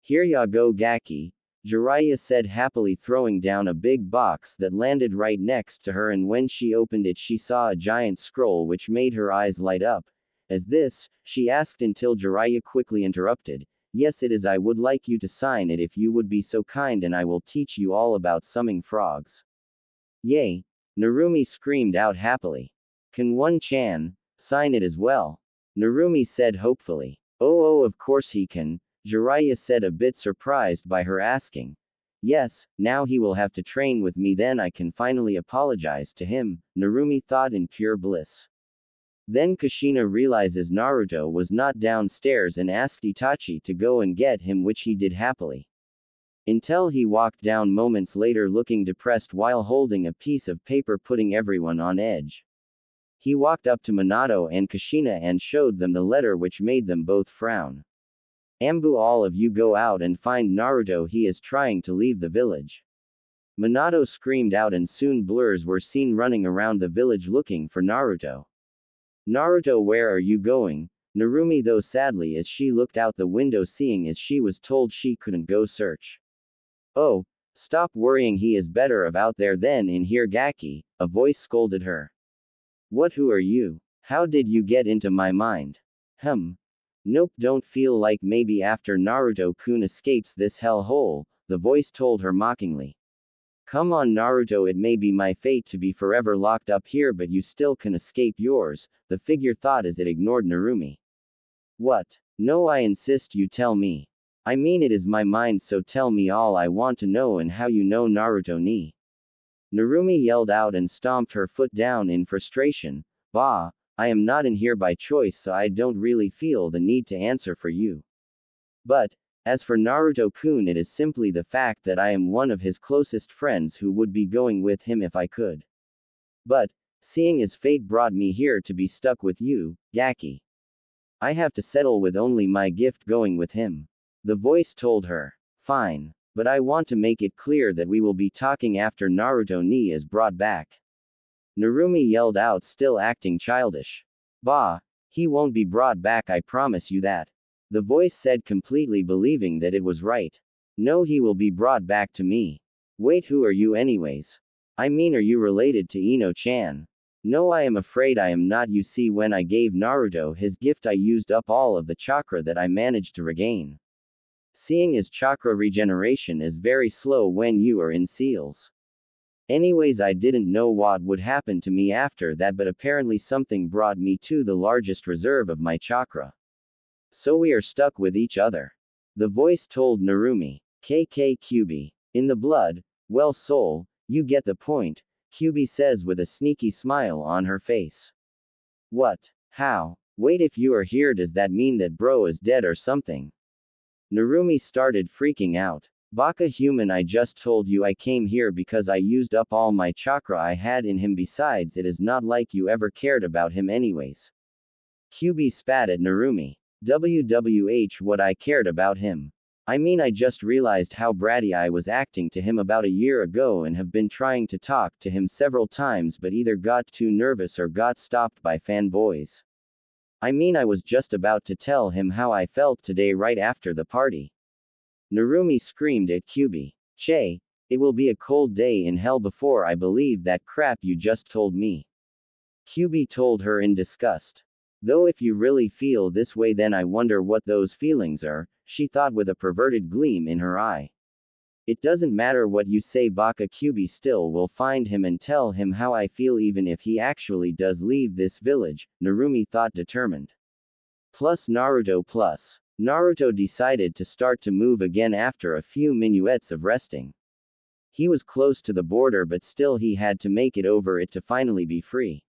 Here ya go, Gaki, Jiraiya said happily, throwing down a big box that landed right next to her, and when she opened it she saw a giant scroll which made her eyes light up. As this, she asked, until Jiraiya quickly interrupted. Yes, it is. I would like you to sign it if you would be so kind, and I will teach you all about summing frogs. Yay! Narumi screamed out happily. Can one-chan sign it as well? Narumi said hopefully. Oh, of course he can, Jiraiya said, a bit surprised by her asking. Yes, now he will have to train with me, then I can finally apologize to him, Narumi thought in pure bliss. Then Kushina realizes Naruto was not downstairs and asked Itachi to go and get him, which he did happily. Until he walked down moments later looking depressed while holding a piece of paper, putting everyone on edge. He walked up to Minato and Kushina and showed them the letter, which made them both frown. Ambu, all of you go out and find Naruto, he is trying to leave the village. Minato screamed out, and soon blurs were seen running around the village looking for Naruto. Naruto, where are you going? Narumi, though sadly, as she looked out the window, seeing as she was told she couldn't go search. Oh, stop worrying, he is better of out there than in here, Gaki, a voice scolded her. What, who are you? How did you get into my mind? Nope, don't feel like maybe after Naruto-kun escapes this hell hole, the voice told her mockingly. Come on, Naruto, it may be my fate to be forever locked up here, but you still can escape yours, the figure thought as it ignored Narumi. What? No, I insist you tell me. I mean, it is my mind, so tell me all I want to know, and how you know Naruto ni. Narumi yelled out and stomped her foot down in frustration. Bah, I am not in here by choice, so I don't really feel the need to answer for you. But, as for Naruto-kun, it is simply the fact that I am one of his closest friends who would be going with him if I could. But, seeing as fate brought me here to be stuck with you, Gaki, I have to settle with only my gift going with him. The voice told her. Fine. But I want to make it clear that we will be talking after Naruto ni is brought back. Narumi yelled out, still acting childish. Bah, he won't be brought back, I promise you that. The voice said, completely believing that it was right. No, he will be brought back to me. Wait, who are you anyways? I mean, are you related to Ino-chan? No, I am afraid I am not. You see, when I gave Naruto his gift I used up all of the chakra that I managed to regain. Seeing as chakra regeneration is very slow when you are in seals. Anyways, I didn't know what would happen to me after that, but apparently something brought me to the largest reserve of my chakra. So we are stuck with each other. The voice told Narumi. KKQB. In the blood, well, soul, you get the point, QB says with a sneaky smile on her face. What? How? Wait, if you are here, does that mean that bro is dead or something? Narumi started freaking out. Baka human, I just told you I came here because I used up all my chakra I had in him. Besides, it is not like you ever cared about him anyways. QB spat at Narumi. WWH, what I cared about him. I mean, I just realized how bratty I was acting to him about a year ago and have been trying to talk to him several times, but either got too nervous or got stopped by fanboys. I mean, I was just about to tell him how I felt today right after the party. Narumi screamed at QB. Che, it will be a cold day in hell before I believe that crap you just told me. QB told her in disgust. Though if you really feel this way, then I wonder what those feelings are, she thought with a perverted gleam in her eye. It doesn't matter what you say, Baka, QB still will find him and tell him how I feel, even if he actually does leave this village, Narumi thought, determined. Plus Naruto decided to start to move again after a few minuets of resting. He was close to the border, but still he had to make it over it to finally be free.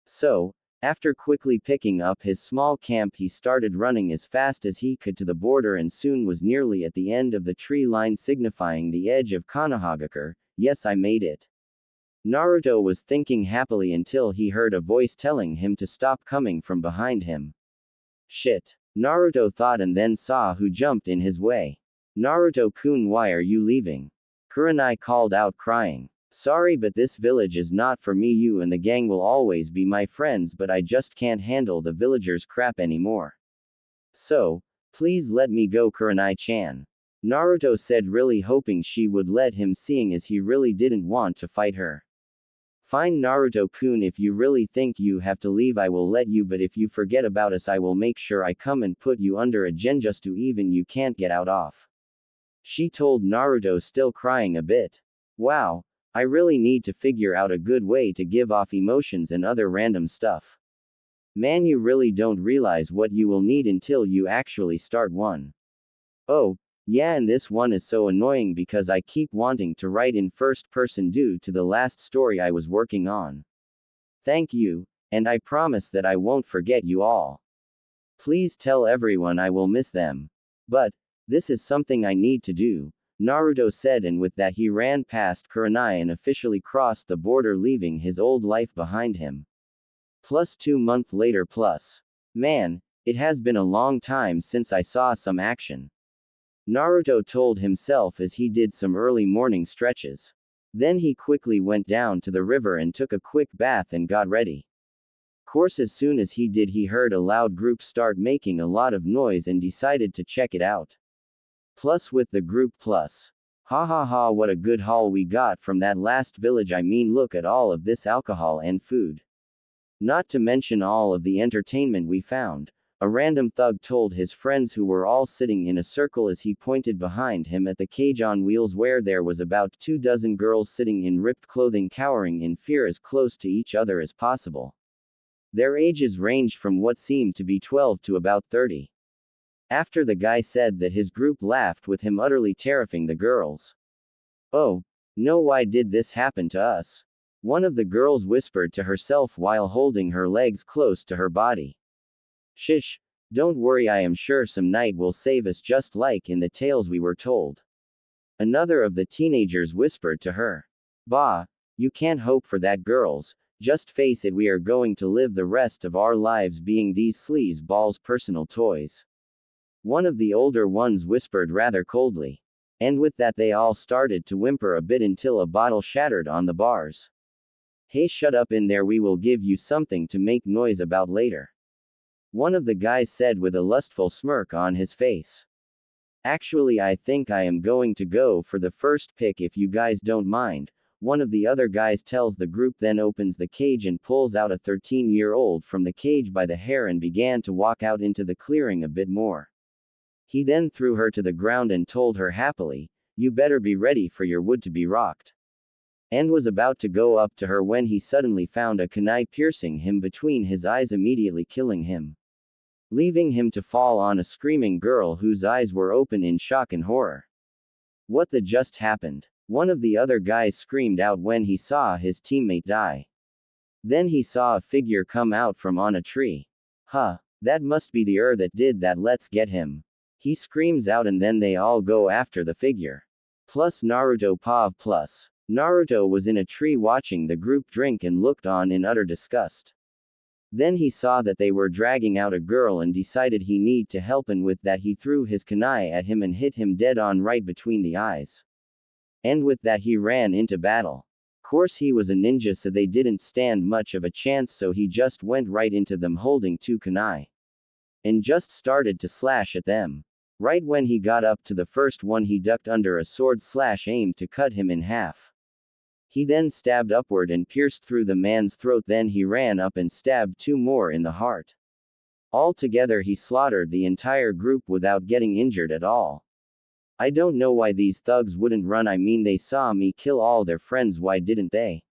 So, After quickly picking up his small camp, he started running as fast as he could to the border and soon was nearly at the end of the tree line signifying the edge of Konohagakure. Yes, I made it. Naruto was thinking happily until he heard a voice telling him to stop coming from behind him. Shit. Naruto thought and then saw who jumped in his way. Naruto-kun, why are you leaving? Kurenai called out crying. Sorry, but this village is not for me. You and the gang will always be my friends, but I just can't handle the villagers' crap anymore. So, please let me go, Kurenai-chan. Naruto said, really hoping she would let him, seeing as he really didn't want to fight her. Fine, Naruto-kun, if you really think you have to leave I will let you, but if you forget about us I will make sure I come and put you under a genjutsu even you can't get out off. She told Naruto, still crying a bit. Wow, I really need to figure out a good way to give off emotions and other random stuff. Man, you really don't realize what you will need until you actually start one. Oh, yeah, and this one is so annoying because I keep wanting to write in first person due to the last story I was working on. Thank you, and I promise that I won't forget you all. Please tell everyone I will miss them. But, this is something I need to do, Naruto said, and with that he ran past Kurenai and officially crossed the border, leaving his old life behind him. Plus 2 months later. Man, it has been a long time since I saw some action. Naruto told himself as he did some early morning stretches. Then he quickly went down to the river and took a quick bath and got ready. Course, as soon as he did, he heard a loud group start making a lot of noise and decided to check it out. Plus with the group plus. Ha ha ha, what a good haul we got from that last village. I mean, look at all of this alcohol and food. Not to mention all of the entertainment we found. A random thug told his friends, who were all sitting in a circle, as he pointed behind him at the cage on wheels where there was about 24 girls sitting in ripped clothing, cowering in fear as close to each other as possible. Their ages ranged from what seemed to be 12 to about 30. After the guy said that, his group laughed with him, utterly terrifying the girls. Oh, no, why did this happen to us? One of the girls whispered to herself while holding her legs close to her body. Shish, don't worry, I am sure some knight will save us, just like in the tales we were told. Another of the teenagers whispered to her. Bah, you can't hope for that, girls, just face it, we are going to live the rest of our lives being these sleazeballs' personal toys. One of the older ones whispered rather coldly. And with that they all started to whimper a bit until a bottle shattered on the bars. Hey, shut up in there, we will give you something to make noise about later. One of the guys said with a lustful smirk on his face. Actually, I think I am going to go for the first pick if you guys don't mind, one of the other guys tells the group, then opens the cage and pulls out a 13-year-old from the cage by the hair and began to walk out into the clearing a bit more. He then threw her to the ground and told her happily, you better be ready for your wood to be rocked. And was about to go up to her when he suddenly found a kunai piercing him between his eyes, immediately killing him, leaving him to fall on a screaming girl whose eyes were open in shock and horror. What the just happened? One of the other guys screamed out when he saw his teammate die. Then he saw a figure come out from on a tree. Huh, that must be the that did that, let's get him. He screams out, and then they all go after the figure. Plus Naruto Pav plus. Naruto was in a tree watching the group drink and looked on in utter disgust. Then he saw that they were dragging out a girl and decided he need to help, and with that he threw his kunai at him and hit him dead on right between the eyes. And with that he ran into battle. Course he was a ninja, so they didn't stand much of a chance, so he just went right into them holding 2 kunai. And just started to slash at them. Right when he got up to the first one he ducked under a sword slash aimed to cut him in half. He then stabbed upward and pierced through the man's throat, then he ran up and stabbed 2 more in the heart. Altogether he slaughtered the entire group without getting injured at all. I don't know why these thugs wouldn't run, I mean they saw me kill all their friends, why didn't they?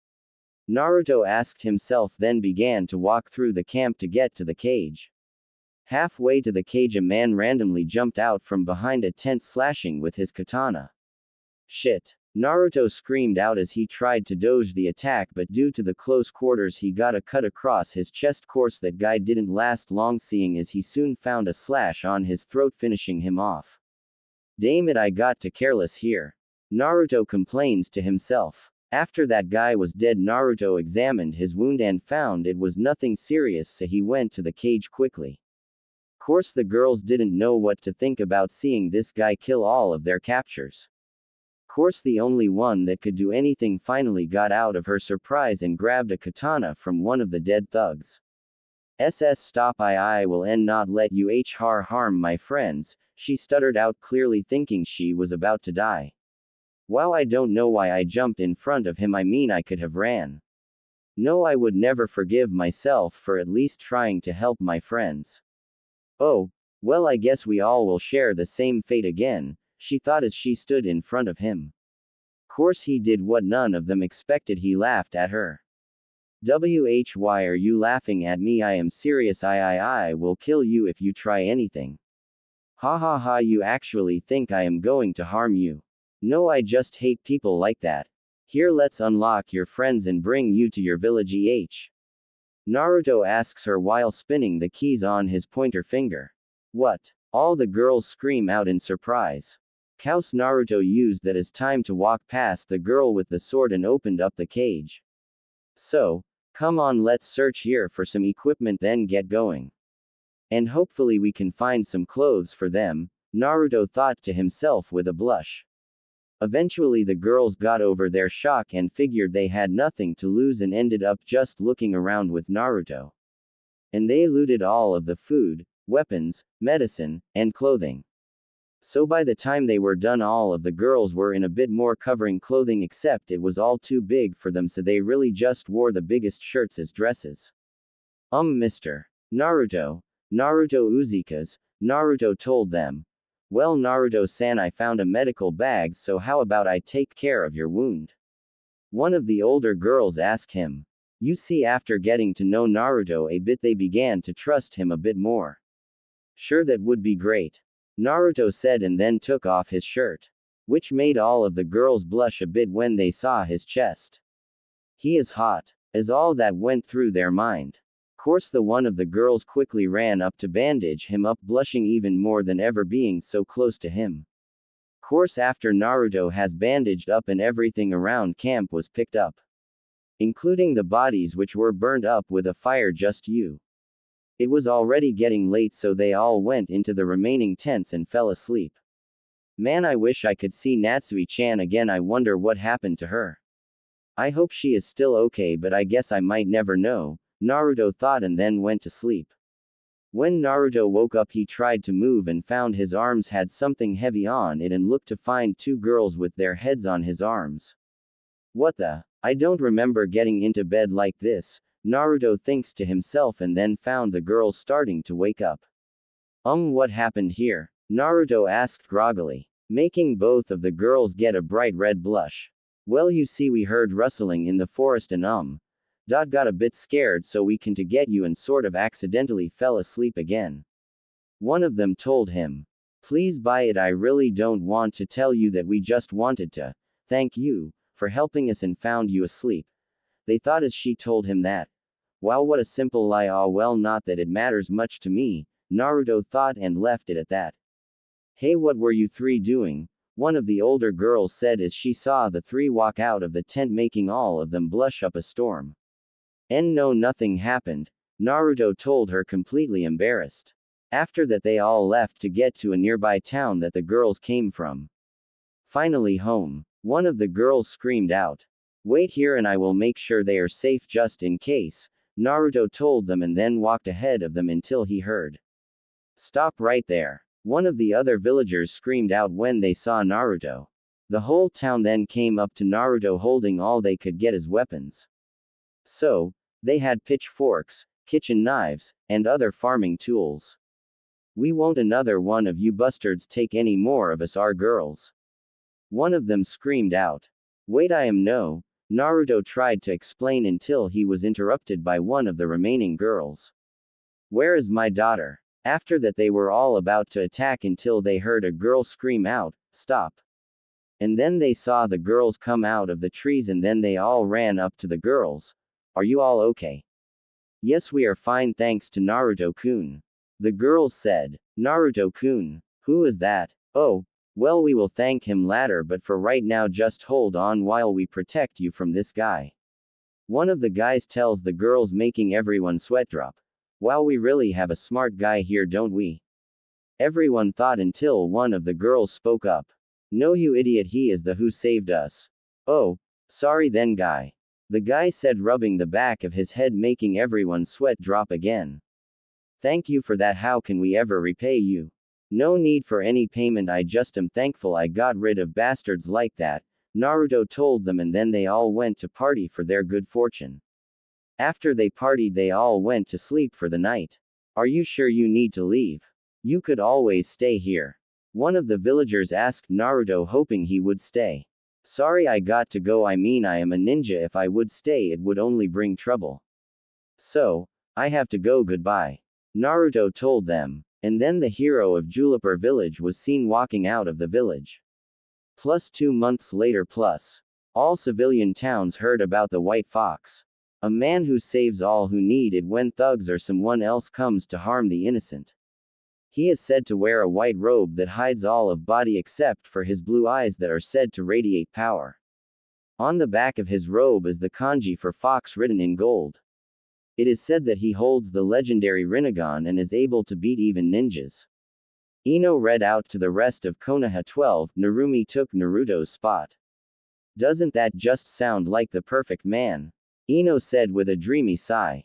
Naruto asked himself, then began to walk through the camp to get to the cage. Halfway to the cage a man randomly jumped out from behind a tent slashing with his katana. Shit. Naruto screamed out as he tried to dodge the attack, but due to the close quarters he got a cut across his chest. Course that guy didn't last long, seeing as he soon found a slash on his throat, finishing him off. Damn it, I got too careless here. Naruto complains to himself. After that guy was dead, Naruto examined his wound and found it was nothing serious, so he went to the cage quickly. Course the girls didn't know what to think about seeing this guy kill all of their captors. Course the only one that could do anything finally got out of her surprise and grabbed a katana from one of the dead thugs. Stop, I will not let you harm my friends, she stuttered out, clearly thinking she was about to die. Wow, I don't know why I jumped in front of him, I mean I could have ran. No, I would never forgive myself for at least trying to help my friends. Oh, well, I guess we all will share the same fate again, she thought as she stood in front of him. Course he did what none of them expected, he laughed at her. Why are you laughing at me? I am serious, I will kill you if you try anything. Ha ha ha, you actually think I am going to harm you? No, I just hate people like that. Here, let's unlock your friends and bring you to your village. Naruto asks her while spinning the keys on his pointer finger. What? All the girls scream out in surprise. Kaus Naruto used that as time to walk past the girl with the sword and opened up the cage. So, come on, let's search here for some equipment, then get going. And hopefully we can find some clothes for them, Naruto thought to himself with a blush. Eventually the girls got over their shock and figured they had nothing to lose and ended up just looking around with Naruto. And they looted all of the food, weapons, medicine, and clothing. So by the time they were done, all of the girls were in a bit more covering clothing, except it was all too big for them, so they really just wore the biggest shirts as dresses. Mr. Naruto Uzika's, Naruto told them. Well, Naruto-san, I found a medical bag, so how about I take care of your wound? One of the older girls asked him. You see, after getting to know Naruto a bit, they began to trust him a bit more. Sure, that would be great, Naruto said, and then took off his shirt, which made all of the girls blush a bit when they saw his chest. He is hot, as all that went through their mind. Course the one of the girls quickly ran up to bandage him up, blushing even more than ever being so close to him. Course after Naruto has bandaged up and everything around camp was picked up, including the bodies which were burned up with a fire. It was already getting late, so they all went into the remaining tents and fell asleep. Man, I wish I could see Natsui-chan again. I wonder what happened to her. I hope she is still okay, but I guess I might never know, Naruto thought, and then went to sleep. When Naruto woke up, he tried to move and found his arms had something heavy on it and looked to find two girls with their heads on his arms. What the? I don't remember getting into bed like this, Naruto thinks to himself, and then found the girls starting to wake up. What happened here? Naruto asked groggily, making both of the girls get a bright red blush. Well, you see, we heard rustling in the forest and got a bit scared, so we came to get you and sort of accidentally fell asleep again. One of them told him. Please buy it, I really don't want to tell you that, we just wanted to thank you for helping us and found you asleep. They thought as she told him that. Wow, what a simple lie. Well, not that it matters much to me, Naruto thought, and left it at that. Hey, what were you three doing? One of the older girls said as she saw the three walk out of the tent, making all of them blush up a storm. No, nothing happened, Naruto told her, completely embarrassed. After that they all left to get to a nearby town that the girls came from. Finally home, one of the girls screamed out. Wait here and I will make sure they are safe just in case, Naruto told them, and then walked ahead of them until he heard. Stop right there, one of the other villagers screamed out when they saw Naruto. The whole town then came up to Naruto holding all they could get as weapons. So, they had pitchforks, kitchen knives, and other farming tools. We won't another one of you bastards take any more of us, our girls. One of them screamed out. Wait, I am no, Naruto tried to explain until he was interrupted by one of the remaining girls. Where is my daughter? After that they were all about to attack until they heard a girl scream out, Stop. And then they saw the girls come out of the trees and then they all ran up to the girls. Are you all okay? Yes, we are fine thanks to Naruto-kun. The girls said. Naruto-kun? Who is that? Oh, well, we will thank him later, but for right now just hold on while we protect you from this guy. One of the guys tells the girls, making everyone sweat drop. Wow, we really have a smart guy here, don't we? Everyone thought until one of the girls spoke up. No, you idiot, he is the who saved us. Oh, sorry then, guy. The guy said, rubbing the back of his head, making everyone sweat drop again. Thank you for that. How can we ever repay you? No need for any payment, I just am thankful I got rid of bastards like that, Naruto told them, and then they all went to party for their good fortune. After they partied, they all went to sleep for the night. Are you sure you need to leave? You could always stay here. One of the villagers asked Naruto, hoping he would stay. Sorry, I got to go. I mean, I am a ninja. If I would stay, it would only bring trouble. So, I have to go. Goodbye. Naruto told them. And then the hero of Juniper Village was seen walking out of the village. Plus 2 months later. All civilian towns heard about the White Fox. A man who saves all who need it when thugs or someone else comes to harm the innocent. He is said to wear a white robe that hides all of body except for his blue eyes that are said to radiate power. On the back of his robe is the kanji for fox written in gold. It is said that he holds the legendary Rinnegan and is able to beat even ninjas. Ino read out to the rest of Konoha 12, Narumi took Naruto's spot. Doesn't that just sound like the perfect man? Ino said with a dreamy sigh.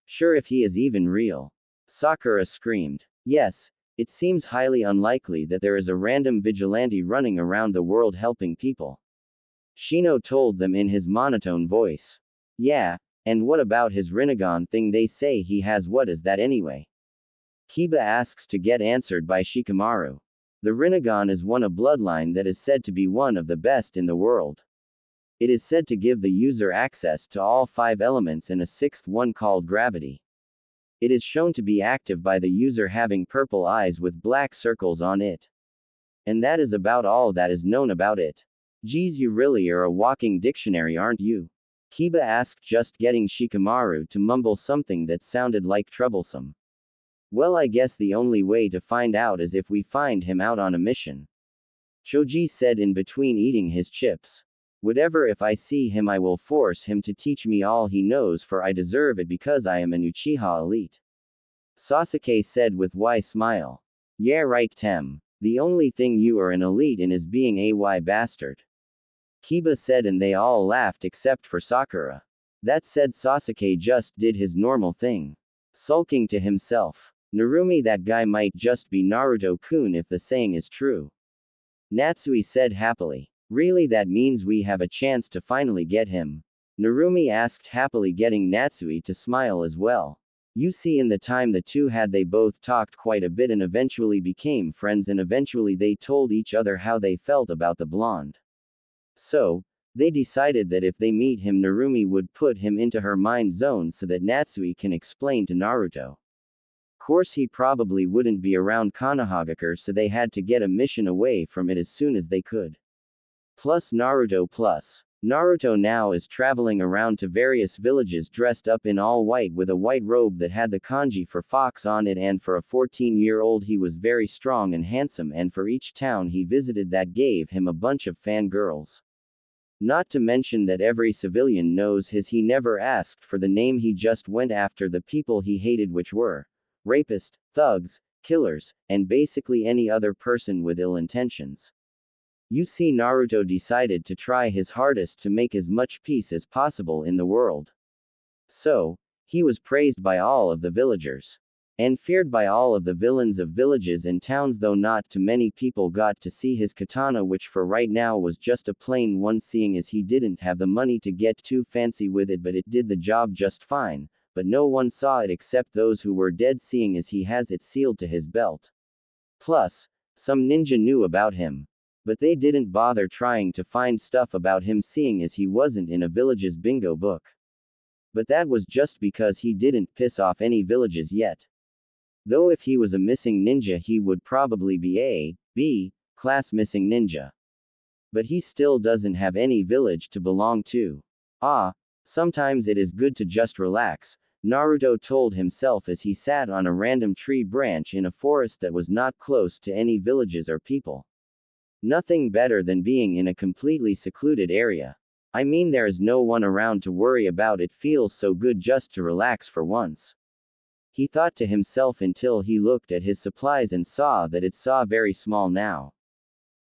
Sure, if he is even real. Sakura screamed. Yes, it seems highly unlikely that there is a random vigilante running around the world helping people. Shino told them in his monotone voice. Yeah, and what about his Rinnegan thing they say he has? What is that anyway? Kiba asks to get answered by Shikamaru. The Rinnegan is a bloodline that is said to be one of the best in the world. It is said to give the user access to all 5 elements and a 6th one called gravity. It is shown to be active by the user having purple eyes with black circles on it. And that is about all that is known about it. Geez, you really are a walking dictionary, aren't you? Kiba asked, just getting Shikamaru to mumble something that sounded like troublesome. Well, I guess the only way to find out is if we find him out on a mission. Choji said in between eating his chips. Whatever, if I see him I will force him to teach me all he knows, for I deserve it because I am an Uchiha elite. Sasuke said with a smile. Yeah right, Tem. The only thing you are an elite in is being a bastard. Kiba said, and they all laughed except for Sakura. That said, Sasuke just did his normal thing. Sulking to himself. Narumi, that guy might just be Naruto-kun if the saying is true. Natsui said happily. Really, that means we have a chance to finally get him? Narumi asked happily, getting Natsui to smile as well. You see, in the time the two had, they both talked quite a bit and eventually became friends, and eventually they told each other how they felt about the blonde. So, they decided that if they meet him, Narumi would put him into her mind zone so that Natsui can explain to Naruto. Course, he probably wouldn't be around Konohagakure, so they had to get a mission away from it as soon as they could. Naruto now is traveling around to various villages dressed up in all white with a white robe that had the kanji for fox on it, and for a 14-year-old he was very strong and handsome, and for each town he visited that gave him a bunch of fangirls. Not to mention that every civilian knows he never asked for the name, he just went after the people he hated, which were rapists, thugs, killers, and basically any other person with ill intentions. You see, Naruto decided to try his hardest to make as much peace as possible in the world. So, he was praised by all of the villagers. And feared by all of the villains of villages and towns, though not too many people got to see his katana, which for right now was just a plain one, seeing as he didn't have the money to get too fancy with it, but it did the job just fine. But no one saw it except those who were dead, seeing as he has it sealed to his belt. Plus, some ninja knew about him. But they didn't bother trying to find stuff about him, seeing as he wasn't in a village's bingo book. But that was just because he didn't piss off any villages yet. Though if he was a missing ninja, he would probably be a B class missing ninja. But he still doesn't have any village to belong to. Ah, sometimes it is good to just relax, Naruto told himself as he sat on a random tree branch in a forest that was not close to any villages or people. Nothing better than being in a completely secluded area. I mean, there is no one around to worry about. It feels so good just to relax for once. He thought to himself until he looked at his supplies and saw that it's very small now.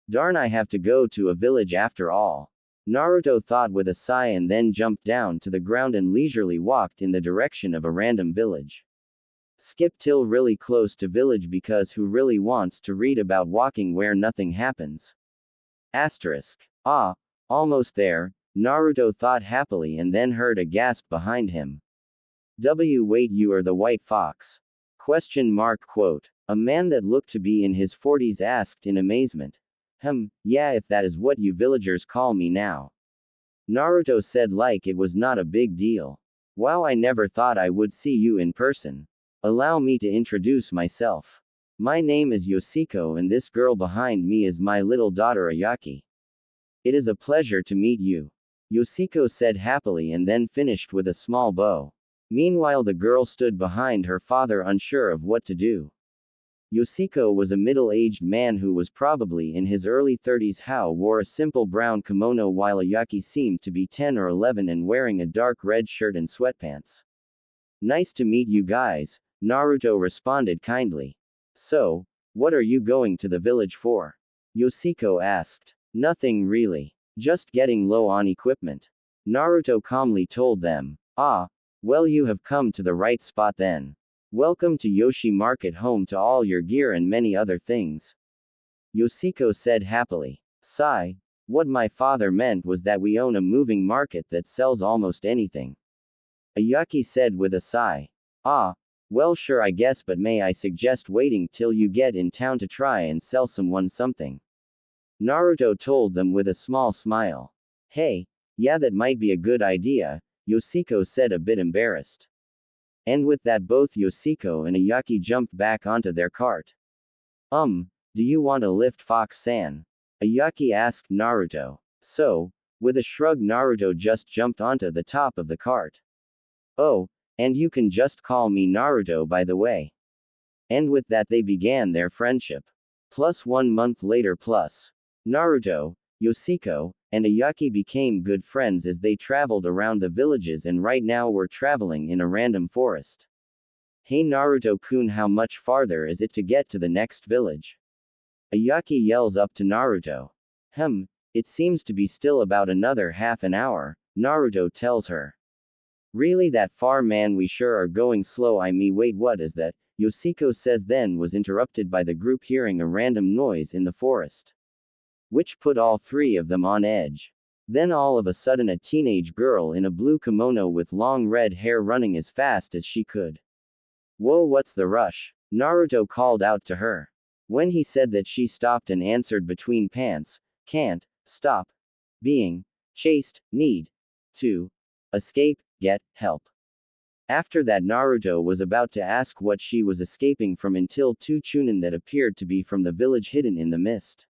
Darn, I have to go to a village after all. Naruto thought with a sigh and then jumped down to the ground and leisurely walked in the direction of a random village. Skip till really close to village because who really wants to read about walking where nothing happens? Asterisk. Ah, almost there, Naruto thought happily and then heard a gasp behind him. Wait, you are the white fox? Question mark quote. A man that looked to be in his 40s asked in amazement. Yeah, if that is what you villagers call me now. Naruto said like it was not a big deal. Wow, I never thought I would see you in person. Allow me to introduce myself. My name is Yoshiko and this girl behind me is my little daughter Ayaki. It is a pleasure to meet you. Yoshiko said happily and then finished with a small bow. Meanwhile, the girl stood behind her father unsure of what to do. Yoshiko was a middle-aged man who was probably in his early 30s who wore a simple brown kimono while Ayaki seemed to be 10 or 11 and wearing a dark red shirt and sweatpants. Nice to meet you guys, Naruto responded kindly. So, what are you going to the village for? Yoshiko asked. Nothing really. Just getting low on equipment. Naruto calmly told them. Ah, well, you have come to the right spot then. Welcome to Yoshi Market, home to all your gear and many other things. Yoshiko said happily. Sigh. What my father meant was that we own a moving market that sells almost anything. Ayaki said with a sigh. Ah, well sure I guess, but may I suggest waiting till you get in town to try and sell someone something? Naruto told them with a small smile. Hey, yeah, that might be a good idea, Yoshiko said a bit embarrassed. And with that both Yoshiko and Ayaki jumped back onto their cart. Do you want a lift, Fox-san? Ayaki asked Naruto. So, with a shrug, Naruto just jumped onto the top of the cart. Oh, and you can just call me Naruto by the way. And with that they began their friendship. Plus 1 month later plus. Naruto, Yoshiko, and Ayaki became good friends as they traveled around the villages and right now we're traveling in a random forest. Hey Naruto-kun, how much farther is it to get to the next village? Ayaki yells up to Naruto. It seems to be still about another half an hour, Naruto tells her. Really that far, man? We sure are going slow. Wait, what is that? Yoshiko says, then was interrupted by the group hearing a random noise in the forest, which put all three of them on edge. Then all of a sudden a teenage girl in a blue kimono with long red hair running as fast as she could. Whoa, what's the rush? Naruto called out to her. When he said that, she stopped and answered between pants, can't stop being chased, need to escape, get help. After that, Naruto was about to ask what she was escaping from until two chunin that appeared to be from the village hidden in the mist.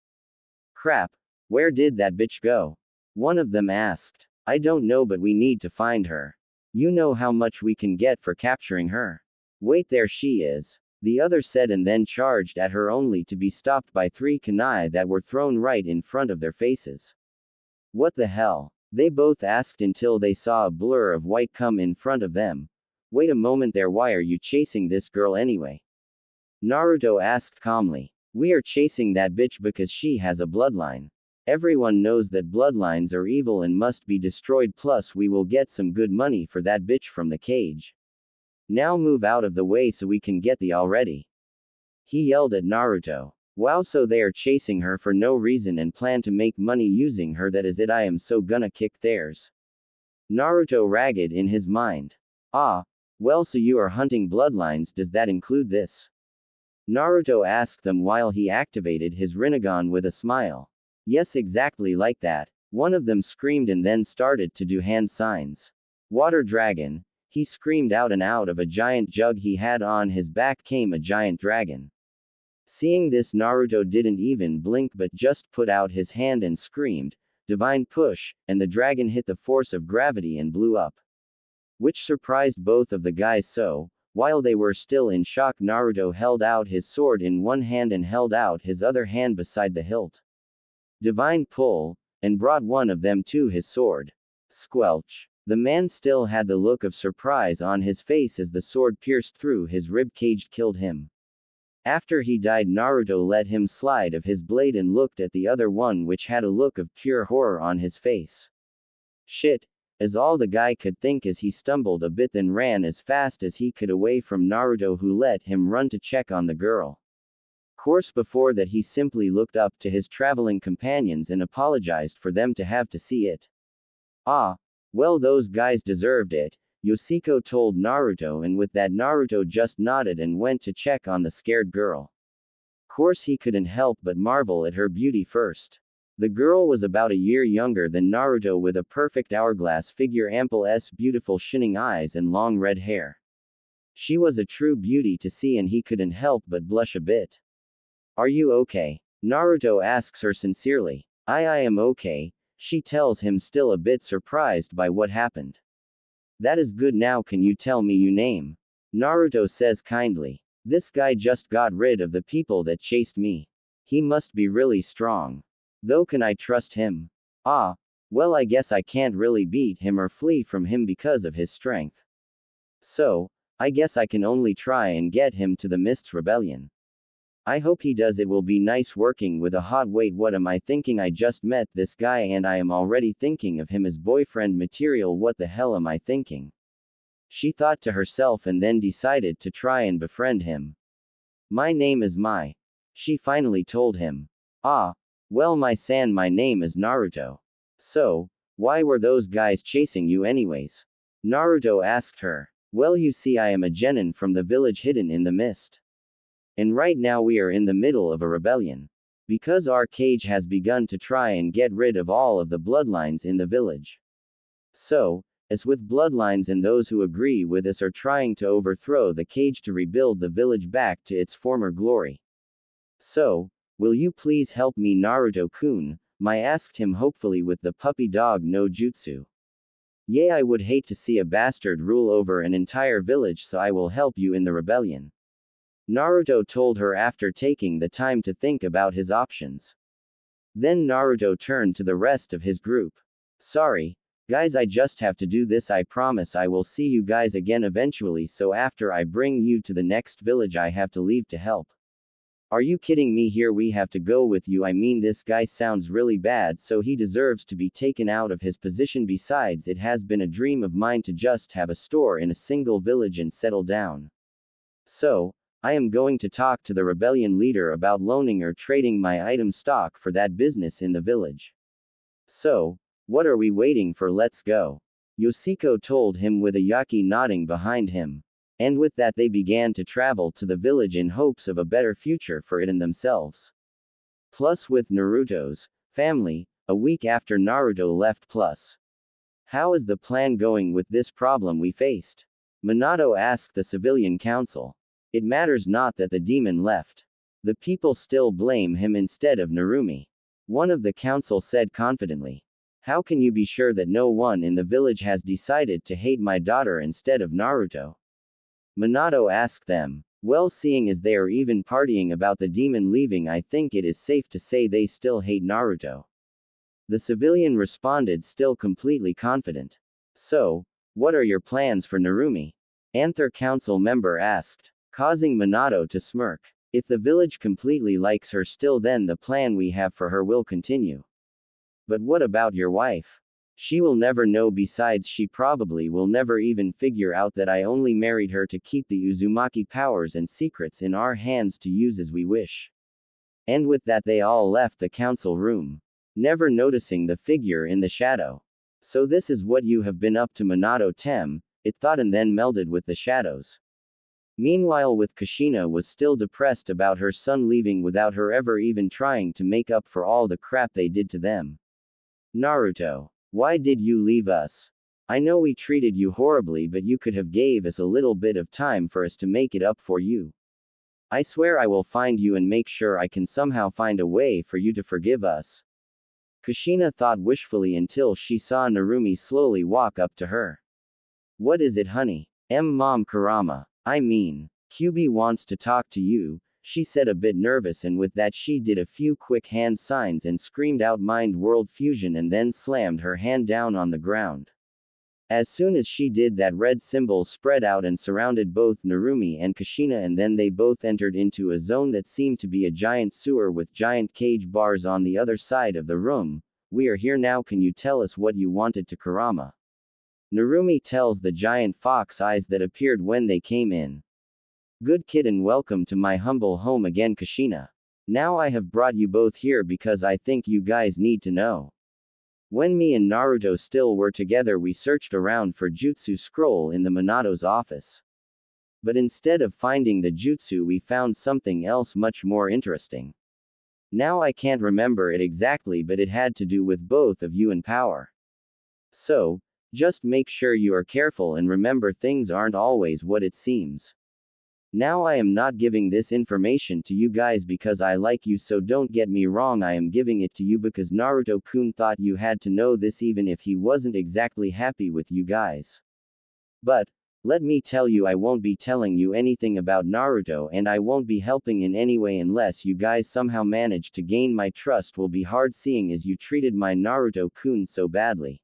Crap, where did that bitch go? One of them asked. I don't know, but we need to find her. You know how much we can get for capturing her. Wait, there she is, the other said, and then charged at her only to be stopped by 3 kunai that were thrown right in front of their faces. What the hell? They both asked until they saw a blur of white come in front of them. Wait a moment there, why are you chasing this girl anyway? Naruto asked calmly. We are chasing that bitch because she has a bloodline. Everyone knows that bloodlines are evil and must be destroyed, plus we will get some good money for that bitch from the cage. Now move out of the way so we can get the already. He yelled at Naruto. Wow, so they are chasing her for no reason and plan to make money using her? That is it, I am so gonna kick theirs. Naruto ragged in his mind. Ah, well, so you are hunting bloodlines, does that include this? Naruto asked them while he activated his Rinnegan with a smile. Yes, exactly like that. One of them screamed and then started to do hand signs. Water dragon, he screamed out, and out of a giant jug he had on his back came a giant dragon. Seeing this, Naruto didn't even blink but just put out his hand and screamed, "Divine push," and the dragon hit the force of gravity and blew up. Which surprised both of the guys, so, while they were still in shock, Naruto held out his sword in one hand and held out his other hand beside the hilt. Divine pull, and brought one of them to his sword. Squelch. The man still had the look of surprise on his face as the sword pierced through his rib cage, killed him. After he died, Naruto let him slide of his blade and looked at the other one, which had a look of pure horror on his face. Shit, as all the guy could think as he stumbled a bit, then ran as fast as he could away from Naruto, who let him run to check on the girl. Course before that he simply looked up to his traveling companions and apologized for them to have to see it. Ah, well, those guys deserved it, Yoshiko told Naruto, and with that Naruto just nodded and went to check on the scared girl. Course he couldn't help but marvel at her beauty first. The girl was about a year younger than Naruto, with a perfect hourglass figure, ample beautiful shining eyes and long red hair. She was a true beauty to see, and he couldn't help but blush a bit. "Are you okay?" Naruto asks her sincerely. I am okay," she tells him, still a bit surprised by what happened. "That is good. Now can you tell me your name?" Naruto says kindly. "This guy just got rid of the people that chased me. He must be really strong. Though can I trust him?" "Ah, well, I guess I can't really beat him or flee from him because of his strength. So, I guess I can only try and get him to the Mist's rebellion. I hope he does. It will be nice working with a hot." "Wait, what am I thinking? I just met this guy and I am already thinking of him as boyfriend material. What the hell am I thinking?" she thought to herself, and then decided to try and befriend him. "My name is Mai," she finally told him. "Ah, well, my name is Naruto. So, why were those guys chasing you anyways?" Naruto asked her. "Well, you see, I am a genin from the village hidden in the mist. And right now we are in the middle of a rebellion. Because our cage has begun to try and get rid of all of the bloodlines in the village. So, as with bloodlines, and those who agree with us are trying to overthrow the cage to rebuild the village back to its former glory. So, will you please help me, Naruto-kun?" Mai asked him hopefully with the puppy dog no jutsu. "Yeah, I would hate to see a bastard rule over an entire village, so I will help you in the rebellion," Naruto told her after taking the time to think about his options. Then Naruto turned to the rest of his group. "Sorry, guys, I just have to do this. I promise I will see you guys again eventually, so after I bring you to the next village I have to leave to help." "Are you kidding me? Here we have to go with you. I mean, this guy sounds really bad, so he deserves to be taken out of his position. Besides, it has been a dream of mine to just have a store in a single village and settle down. So, I am going to talk to the rebellion leader about loaning or trading my item stock for that business in the village. So, what are we waiting for? Let's go," Yoshiko told him with a Yaki nodding behind him. And with that they began to travel to the village in hopes of a better future for it and themselves. Plus, with Naruto's family, a week after Naruto left. Plus, how is the plan going with this problem we faced? Minato asked the civilian council. "It matters not that the demon left. The people still blame him instead of Narumi," one of the council said confidently. "How can you be sure that no one in the village has decided to hate my daughter instead of Naruto?" Minato asked them. "Well, seeing as they are even partying about the demon leaving, I think it is safe to say they still hate Naruto." The civilian responded, still completely confident. "So, what are your plans for Narumi?" Anther council member asked, causing Minato to smirk. "If the village completely likes her still, then the plan we have for her will continue. But what about your wife? She will never know. Besides, she probably will never even figure out that I only married her to keep the Uzumaki powers and secrets in our hands to use as we wish." And with that they all left the council room, never noticing the figure in the shadow. "So this is what you have been up to, Minato Tem," it thought, and then melded with the shadows. Meanwhile, with Kushina was still depressed about her son leaving without her ever even trying to make up for all the crap they did to them. "Naruto, why did you leave us? I know we treated you horribly, but you could have gave us a little bit of time for us to make it up for you." I swear I will find you and make sure I can somehow find a way for you to forgive us. Kushina thought wishfully until she saw Narumi slowly walk up to her. What is it, honey? Mom Kurama. I mean, Kyubi wants to talk to you, she said, a bit nervous, and with that she did a few quick hand signs and screamed out mind world fusion and then slammed her hand down on the ground. As soon as she did that, red symbols spread out and surrounded both Narumi and Kushina, and then they both entered into a zone that seemed to be a giant sewer with giant cage bars on the other side of the room. We are here now, can you tell us what you wanted to Kurama? Narumi tells the giant fox eyes that appeared when they came in. Good kid and welcome to my humble home again, Kushina. Now I have brought you both here because I think you guys need to know. When me and Naruto still were together, we searched around for Jutsu Scroll in the Minato's office. But instead of finding the Jutsu, we found something else much more interesting. Now I can't remember it exactly, but it had to do with both of you and power. So, just make sure you are careful and remember things aren't always what it seems. Now I am not giving this information to you guys because I like you, so don't get me wrong, I am giving it to you because Naruto-kun thought you had to know this even if he wasn't exactly happy with you guys. But, let me tell you, I won't be telling you anything about Naruto, and I won't be helping in any way unless you guys somehow manage to gain my trust. Will be hard seeing as you treated my Naruto-kun so badly.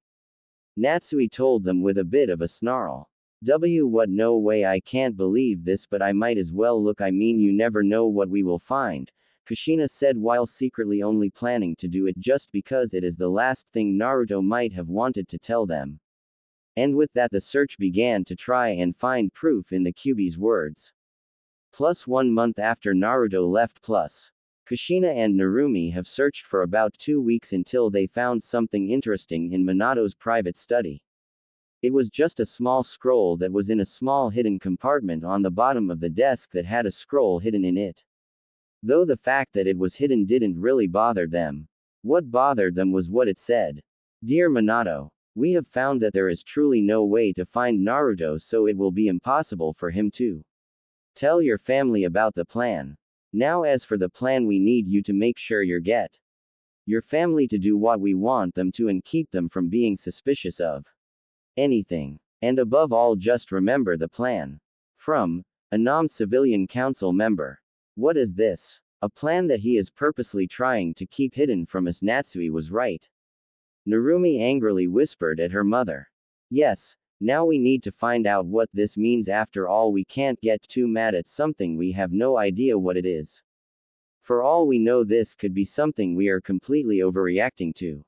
Natsui told them with a bit of a snarl. What, no way, I can't believe this, but I might as well look. I mean, you never know what we will find, Kushina said while secretly only planning to do it just because it is the last thing Naruto might have wanted to tell them. And with that the search began to try and find proof in the Kyubi's words. Plus 1 month after Naruto left, plus Kushina and Narumi have searched for about 2 weeks until they found something interesting in Minato's private study. It was just a small scroll that was in a small hidden compartment on the bottom of the desk that had a scroll hidden in it. Though the fact that it was hidden didn't really bother them. What bothered them was what it said. Dear Minato, we have found that there is truly no way to find Naruto, so it will be impossible for him to tell your family about the plan. Now as for the plan, we need you to make sure you get your family to do what we want them to and keep them from being suspicious of anything. And above all, just remember the plan. From a non-civilian council member. What is this? A plan that he is purposely trying to keep hidden from us? Natsui was right. Narumi angrily whispered at her mother. Yes, now we need to find out what this means. After all, we can't get too mad at something we have no idea what it is. For all we know, this could be something we are completely overreacting to.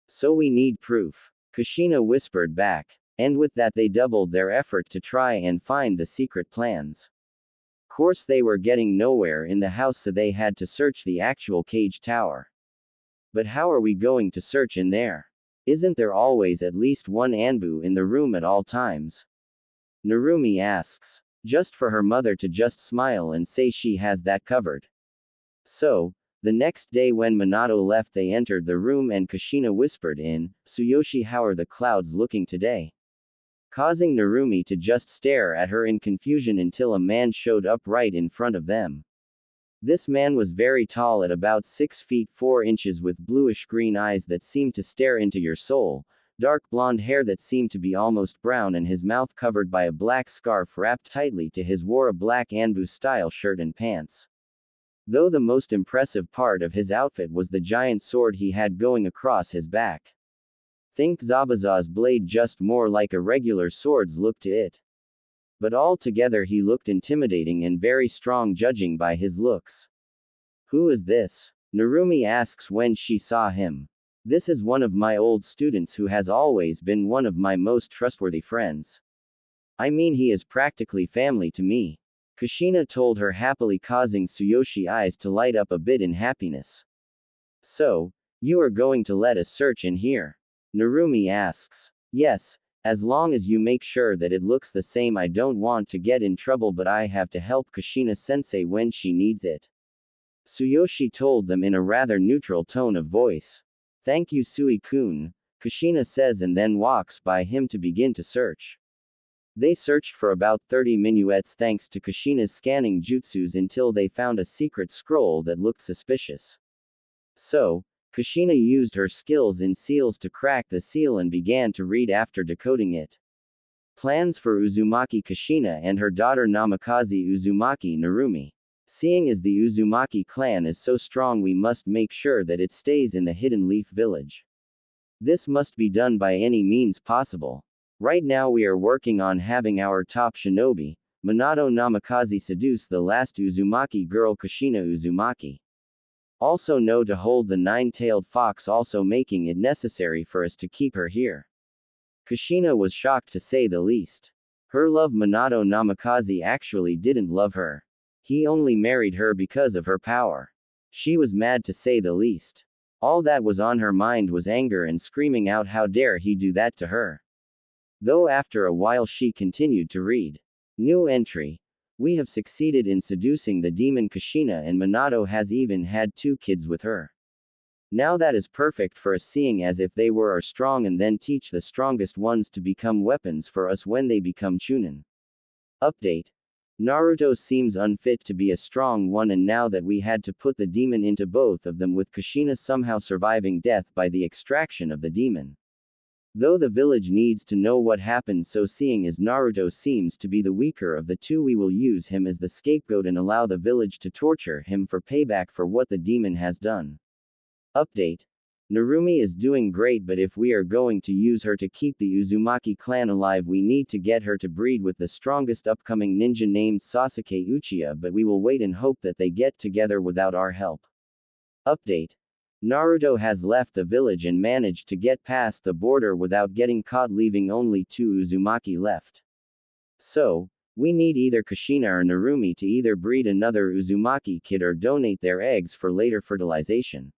So we need proof, Kushina whispered back. And with that they doubled their effort to try and find the secret plans. Course they were getting nowhere in the house, so they had to search the actual cage tower. But how are we going to search in there? Isn't there always at least one Anbu in the room at all times? Narumi asks. Just for her mother to just smile and say she has that covered. So, the next day when Minato left, they entered the room and Kushina whispered in, Tsuyoshi, how are the clouds looking today? Causing Narumi to just stare at her in confusion until a man showed up right in front of them. This man was very tall, at about 6 feet 4 inches, with bluish-green eyes that seemed to stare into your soul, dark blonde hair that seemed to be almost brown, and his mouth covered by a black scarf wrapped tightly to his, wore a black Anbu-style shirt and pants. Though the most impressive part of his outfit was the giant sword he had going across his back. Think Zabuza's blade, just more like a regular sword's look to it. But altogether he looked intimidating and very strong, judging by his looks. Who is this? Narumi asks when she saw him. This is one of my old students who has always been one of my most trustworthy friends. I mean, he is practically family to me, Kushina told her happily, causing Tsuyoshi eyes to light up a bit in happiness. So, you are going to let us search in here? Narumi asks. Yes, as long as you make sure that it looks the same. I don't want to get in trouble, but I have to help Kushina-sensei when she needs it, Tsuyoshi told them in a rather neutral tone of voice. Thank you, Sui-kun, Kushina says and then walks by him to begin to search. They searched for about 30 minuets thanks to Kushina's scanning jutsus until they found a secret scroll that looked suspicious. So, Kushina used her skills in seals to crack the seal and began to read after decoding it. Plans for Uzumaki Kushina and her daughter Namikaze Uzumaki Narumi. Seeing as the Uzumaki clan is so strong, we must make sure that it stays in the Hidden Leaf Village. This must be done by any means possible. Right now we are working on having our top shinobi, Minato Namikaze, seduce the last Uzumaki girl Kushina Uzumaki. Also know to hold the nine-tailed fox, also making it necessary for us to keep her here. Kushina was shocked to say the least. Her love Minato Namikaze actually didn't love her. He only married her because of her power. She was mad to say the least. All that was on her mind was anger and screaming out, how dare he do that to her. Though after a while she continued to read. New entry. We have succeeded in seducing the demon Kushina, and Minato has even had 2 kids with her. Now that is perfect for us, seeing as if they were strong, and then teach the strongest ones to become weapons for us when they become chunin. Update. Naruto seems unfit to be a strong one, and now that we had to put the demon into both of them, with Kushina somehow surviving death by the extraction of the demon. Though the village needs to know what happened, so seeing as Naruto seems to be the weaker of the 2, we will use him as the scapegoat and allow the village to torture him for payback for what the demon has done. Update. Narumi is doing great, but if we are going to use her to keep the Uzumaki clan alive, we need to get her to breed with the strongest upcoming ninja named Sasuke Uchiha, but we will wait and hope that they get together without our help. Update. Naruto has left the village and managed to get past the border without getting caught, leaving only 2 Uzumaki left. So, we need either Kushina or Narumi to either breed another Uzumaki kid or donate their eggs for later fertilization.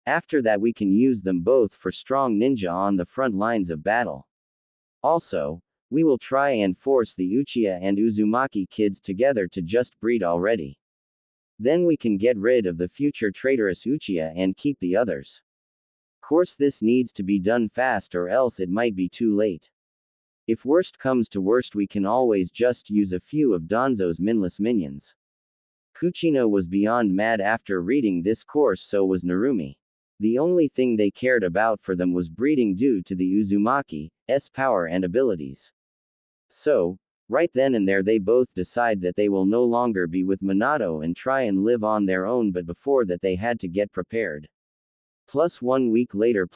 After that we can use them both for strong ninja on the front lines of battle. Also, we will try and force the Uchiha and Uzumaki kids together to just breed already. Then we can get rid of the future traitorous Uchiha and keep the others. Course this needs to be done fast, or else it might be too late. If worst comes to worst, we can always just use a few of Danzo's mindless minions. Kuchino was beyond mad after reading this course, so was Narumi. The only thing they cared about for them was breeding due to the Uzumaki's power and abilities. So, right then and there they both decide that they will no longer be with Minato and try and live on their own, but before that they had to get prepared. Plus 1 week later.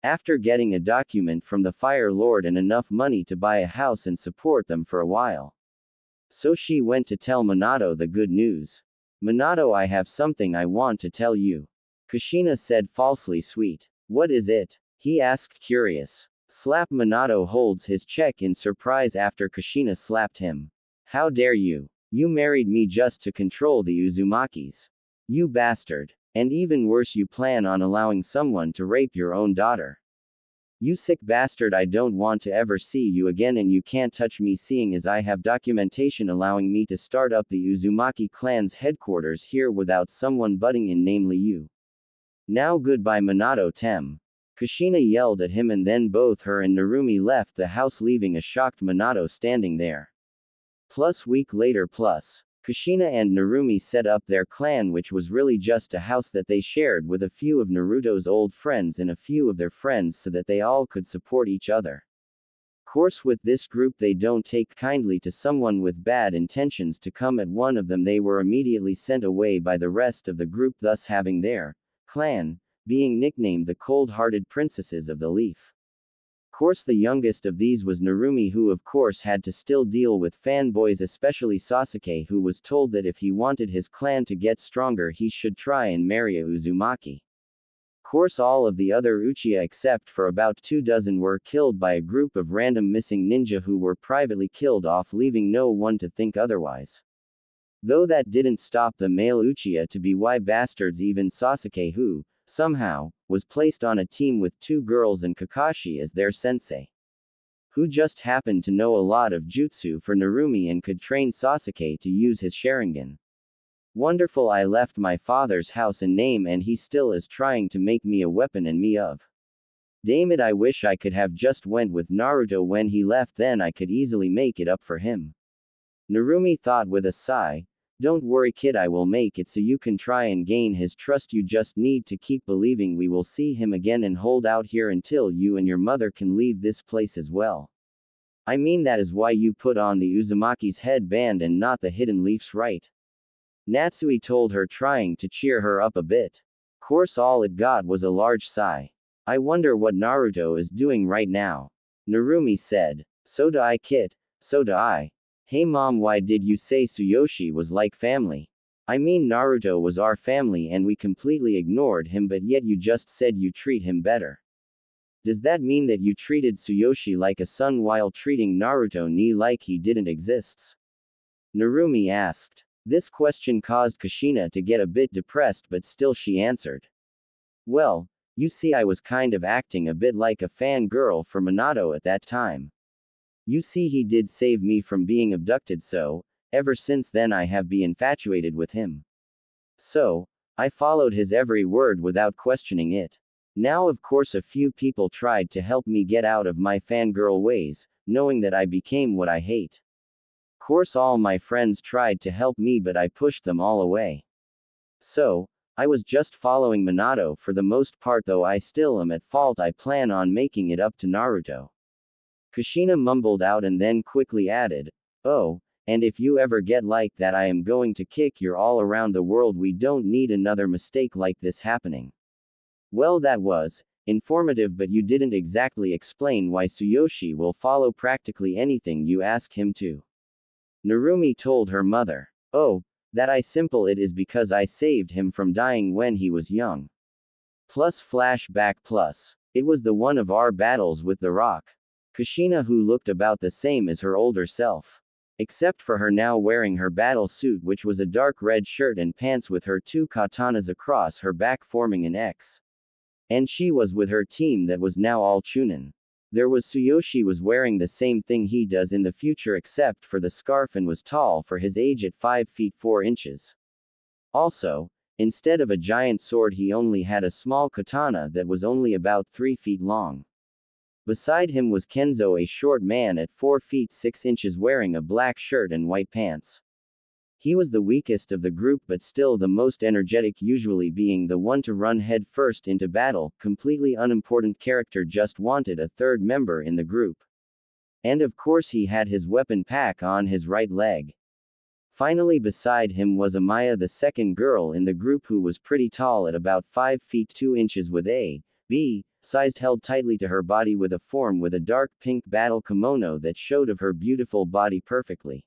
After getting a document from the Fire Lord and enough money to buy a house and support them for a while. So she went to tell Minato the good news. Minato, I have something I want to tell you. Kushina said falsely sweet. What is it? He asked curious. Slap. Minato holds his check in surprise after Kushina slapped him. How dare you? You married me just to control the Uzumakis. You bastard. And even worse, you plan on allowing someone to rape your own daughter. You sick bastard, I don't want to ever see you again, and you can't touch me, seeing as I have documentation allowing me to start up the Uzumaki clan's headquarters here without someone butting in, namely you. Now goodbye Minato Tem. Kushina yelled at him, and then both her and Narumi left the house, leaving a shocked Minato standing there. Week later. Kushina and Narumi set up their clan, which was really just a house that they shared with a few of Naruto's old friends and a few of their friends, so that they all could support each other. Course with this group they don't take kindly to someone with bad intentions to come at one of them. They were immediately sent away by the rest of the group, thus having their clan being nicknamed the cold-hearted princesses of the leaf. Course the youngest of these was Narumi, who of course had to still deal with fanboys, especially Sasuke, who was told that if he wanted his clan to get stronger he should try and marry a Uzumaki. Course all of the other Uchiha except for about 24 were killed by a group of random missing ninja who were privately killed off, leaving no one to think otherwise. Though that didn't stop the male Uchiha to be bastards, even Sasuke, who, somehow, was placed on a team with 2 girls and Kakashi as their sensei, who just happened to know a lot of jutsu for Narumi and could train Sasuke to use his Sharingan. Wonderful. I left my father's house and name, and he still is trying to make me a weapon and me of Damn it, I wish I could have just went with Naruto when he left, then I could easily make it up for him. Narumi thought with a sigh. Don't worry kid, I will make it so you can try and gain his trust. You just need to keep believing we will see him again and hold out here until you and your mother can leave this place as well. I mean, that is why you put on the Uzumaki's headband and not the hidden leafs, right? Natsui told her, trying to cheer her up a bit. Course all it got was a large sigh. I wonder what Naruto is doing right now. Narumi said. So do I kid, so do I. Hey mom, why did you say Tsuyoshi was like family? I mean, Naruto was our family and we completely ignored him, but yet you just said you treat him better. Does that mean that you treated Tsuyoshi like a son while treating Naruto ni like he didn't exist? Narumi asked. This question caused Kushina to get a bit depressed, but still she answered. Well, you see, I was kind of acting a bit like a fangirl for Minato at that time. You see, he did save me from being abducted, so, ever since then I have been infatuated with him. So, I followed his every word without questioning it. Now of course a few people tried to help me get out of my fangirl ways, knowing that I became what I hate. Course all my friends tried to help me, but I pushed them all away. So, I was just following Minato for the most part, though I still am at fault. I plan on making it up to Naruto. Kushina mumbled out and then quickly added, oh, and if you ever get like that, I am going to kick your all around the world. We don't need another mistake like this happening. Well, that was informative, but you didn't exactly explain why Tsuyoshi will follow practically anything you ask him to. Narumi told her mother. Oh, that I simple it is because I saved him from dying when he was young. Plus flashback plus. It was the one of our battles with the rock. Kushina, who looked about the same as her older self. Except for her now wearing her battle suit, which was a dark red shirt and pants with her two katanas across her back forming an X. And she was with her team that was now all Chunin. There was Tsuyoshi was wearing the same thing he does in the future except for the scarf, and was tall for his age at 5 feet 4 inches. Also, instead of a giant sword, he only had a small katana that was only about 3 feet long. Beside him was Kenzo, a short man at 4 feet 6 inches wearing a black shirt and white pants. He was the weakest of the group but still the most energetic, usually being the one to run head first into battle. Completely unimportant character, just wanted a third member in the group. And of course he had his weapon pack on his right leg. Finally beside him was Amaya, the second girl in the group, who was pretty tall at about 5 feet 2 inches with a B sized held tightly to her body with a form with a dark pink battle kimono that showed of her beautiful body perfectly.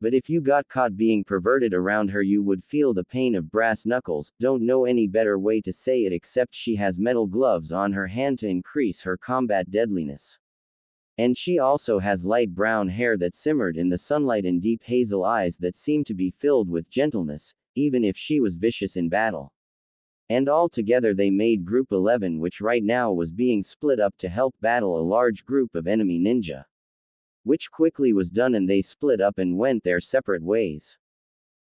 But if you got caught being perverted around her, you would feel the pain of brass knuckles. Don't know any better way to say it, except she has metal gloves on her hand to increase her combat deadliness. And she also has light brown hair that simmered in the sunlight and deep hazel eyes that seemed to be filled with gentleness, even if she was vicious in battle. And all together they made Group 11, which right now was being split up to help battle a large group of enemy ninja. Which quickly was done and they split up and went their separate ways.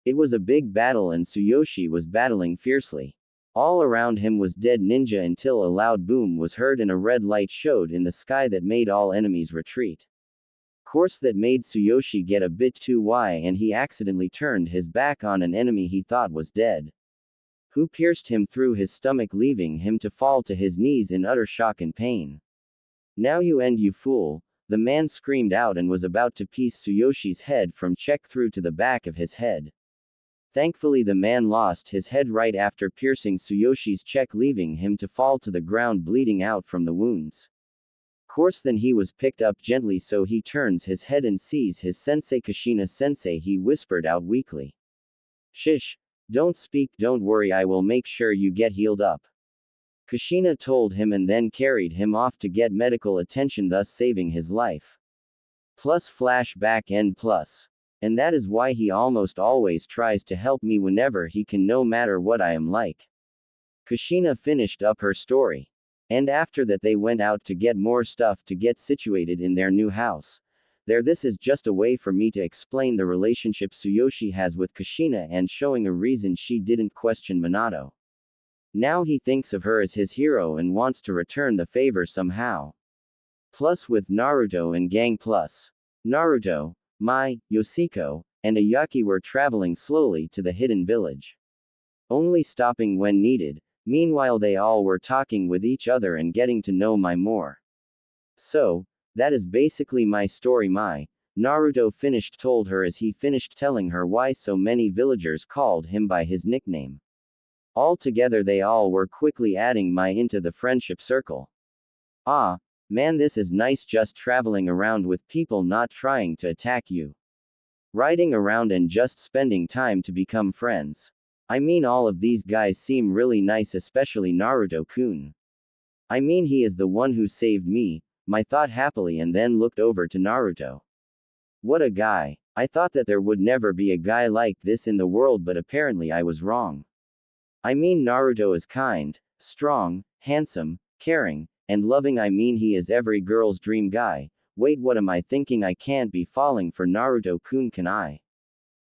It was a big battle and Tsuyoshi was battling fiercely. All around him was dead ninja until a loud boom was heard and a red light showed in the sky that made all enemies retreat. Course that made Tsuyoshi get a bit too wide and he accidentally turned his back on an enemy he thought was dead, who pierced him through his stomach, leaving him to fall to his knees in utter shock and pain. Now you end, you fool, the man screamed out and was about to piece Tsuyoshi's head from check through to the back of his head. Thankfully the man lost his head right after piercing Tsuyoshi's check, leaving him to fall to the ground bleeding out from the wounds. Course then he was picked up gently, so he turns his head and sees his sensei. Kushina sensei, he whispered out weakly. Shish. Don't speak, don't worry, I will make sure you get healed up. Kushina told him and then carried him off to get medical attention, thus saving his life. Plus flashback end plus. And that is why he almost always tries to help me whenever he can, no matter what I am like. Kushina finished up her story. And after that they went out to get more stuff to get situated in their new house. This is just a way for me to explain the relationship Tsuyoshi has with Kushina and showing a reason she didn't question Minato. Now he thinks of her as his hero and wants to return the favor somehow. Plus with Naruto and gang plus. Naruto, Mai, Yoshiko, and Ayaki were traveling slowly to the hidden village. Only stopping when needed. Meanwhile they all were talking with each other and getting to know Mai more. So, that is basically my story. Mai, Naruto told her as he finished telling her why so many villagers called him by his nickname. All together they all were quickly adding Mai into the friendship circle. Ah, man, this is nice, just traveling around with people not trying to attack you. Riding around and just spending time to become friends. I mean, all of these guys seem really nice, especially Naruto-kun. I mean, he is the one who saved me, Mai thought happily and then looked over to Naruto. What a guy. I thought that there would never be a guy like this in the world, but apparently I was wrong. I mean, Naruto is kind, strong, handsome, caring, and loving. I mean, he is every girl's dream guy. Wait, what am I thinking? I can't be falling for Naruto-kun, can I?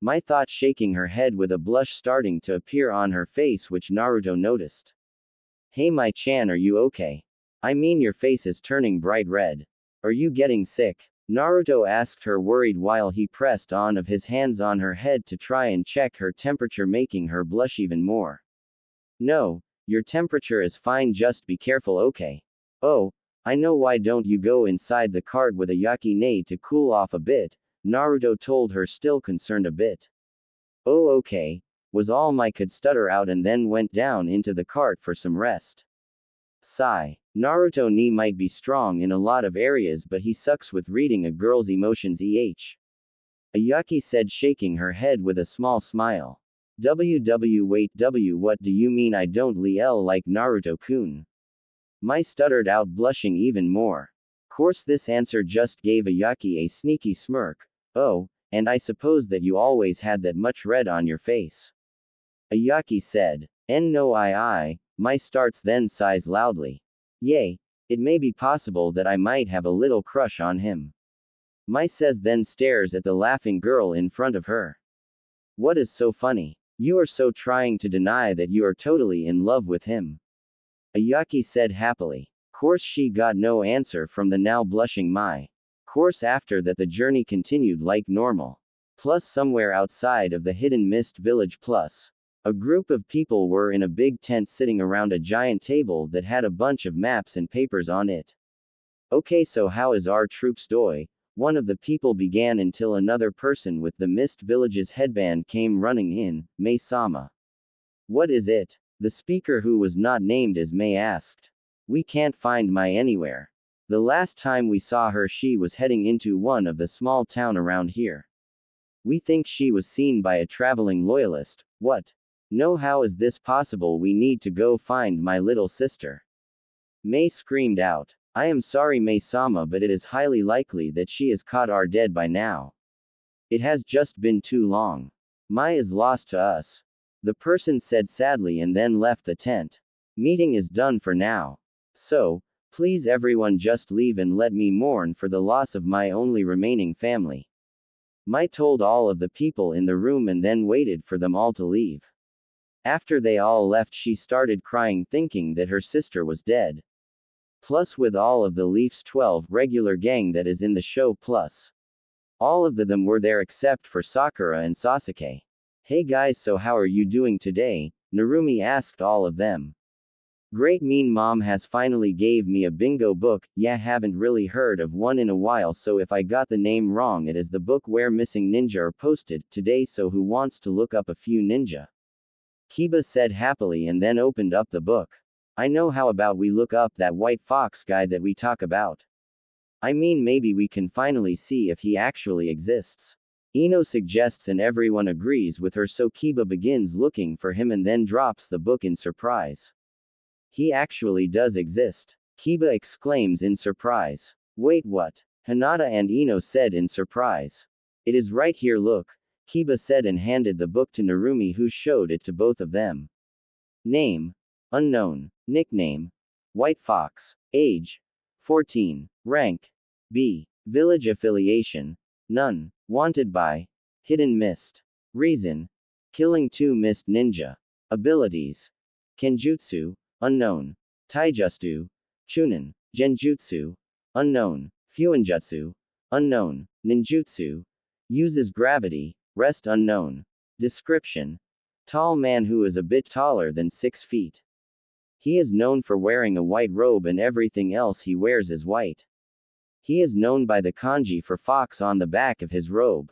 Mai thought, shaking her head with a blush starting to appear on her face, which Naruto noticed. Hey Mai-chan, are you okay? I mean, your face is turning bright red. Are you getting sick? Naruto asked her, worried, while he pressed on of his hands on her head to try and check her temperature, making her blush even more. No, your temperature is fine, just be careful, okay? Oh, I know, why don't you go inside the cart with Ayaki-ne to cool off a bit? Naruto told her, still concerned a bit. Oh, okay, was all Mai could stutter out, and then went down into the cart for some rest. Sigh. Naruto-ne might be strong in a lot of areas, but he sucks with reading a girl's emotions. Ayaki said, shaking her head with a small smile. Wait, what do you mean? I don't like Naruto-kun. Mai stuttered out, blushing even more. Course, this answer just gave Ayaki a sneaky smirk. Oh, and I suppose that you always had that much red on your face. Ayaki said. No, Mai starts, then sighs loudly. Yay, it may be possible that I might have a little crush on him. Mai says, then stares at the laughing girl in front of her. What is so funny? You are so trying to deny that you are totally in love with him. Ayaki said happily. Course, she got no answer from the now blushing Mai. Course, after that the journey continued like normal. Plus, somewhere outside of the hidden mist village, plus a group of people were in a big tent sitting around a giant table that had a bunch of maps and papers on it. Okay, so how is our troops doing? One of the people began, until another person with the Mist Village's headband came running in. Mai-sama. What is it? The speaker, who was not named as Mai, asked. We can't find Mai anywhere. The last time we saw her, she was heading into one of the small town around here. We think she was seen by a traveling loyalist. What? No, how is this possible? We need to go find my little sister. Mai screamed out. I am sorry, Mai-sama, but it is highly likely that she is caught or dead by now. It has just been too long. Mai is lost to us. The person said sadly and then left the tent. Meeting is done for now. So, please everyone, just leave and let me mourn for the loss of my only remaining family. Mai told all of the people in the room and then waited for them all to leave. After they all left, she started crying, thinking that her sister was dead. Plus, with all of the Leaf's 12 regular gang that is in the show, plus all of them were there except for Sakura and Sasuke. Hey guys, so how are you doing today? Narumi asked all of them. Great, mean mom has finally gave me a bingo book. Yeah, haven't really heard of one in a while, so if I got the name wrong, it is the book where missing ninja are posted today, so who wants to look up a few ninja? Kiba said happily and then opened up the book. I know, how about we look up that white fox guy that we talk about? I mean, maybe we can finally see if he actually exists. Ino suggests and everyone agrees with her, so Kiba begins looking for him and then drops the book in surprise. He actually does exist. Kiba exclaims in surprise. Wait, what? Hinata and Ino said in surprise. It is right here, look, Kiba said and handed the book to Narumi, who showed it to both of them. Name: unknown. Nickname: White Fox. Age: 14. Rank: B. Village affiliation: none. Wanted by Hidden Mist. Reason: killing 2 mist ninja. Abilities: Kenjutsu, unknown. Taijutsu, Chunin. Genjutsu, unknown. Fuinjutsu, unknown. Ninjutsu, uses gravity, rest unknown. Description: tall man who is a bit taller than 6 feet. He is known for wearing a white robe and everything else he wears is white. He is known by the kanji for fox on the back of his robe.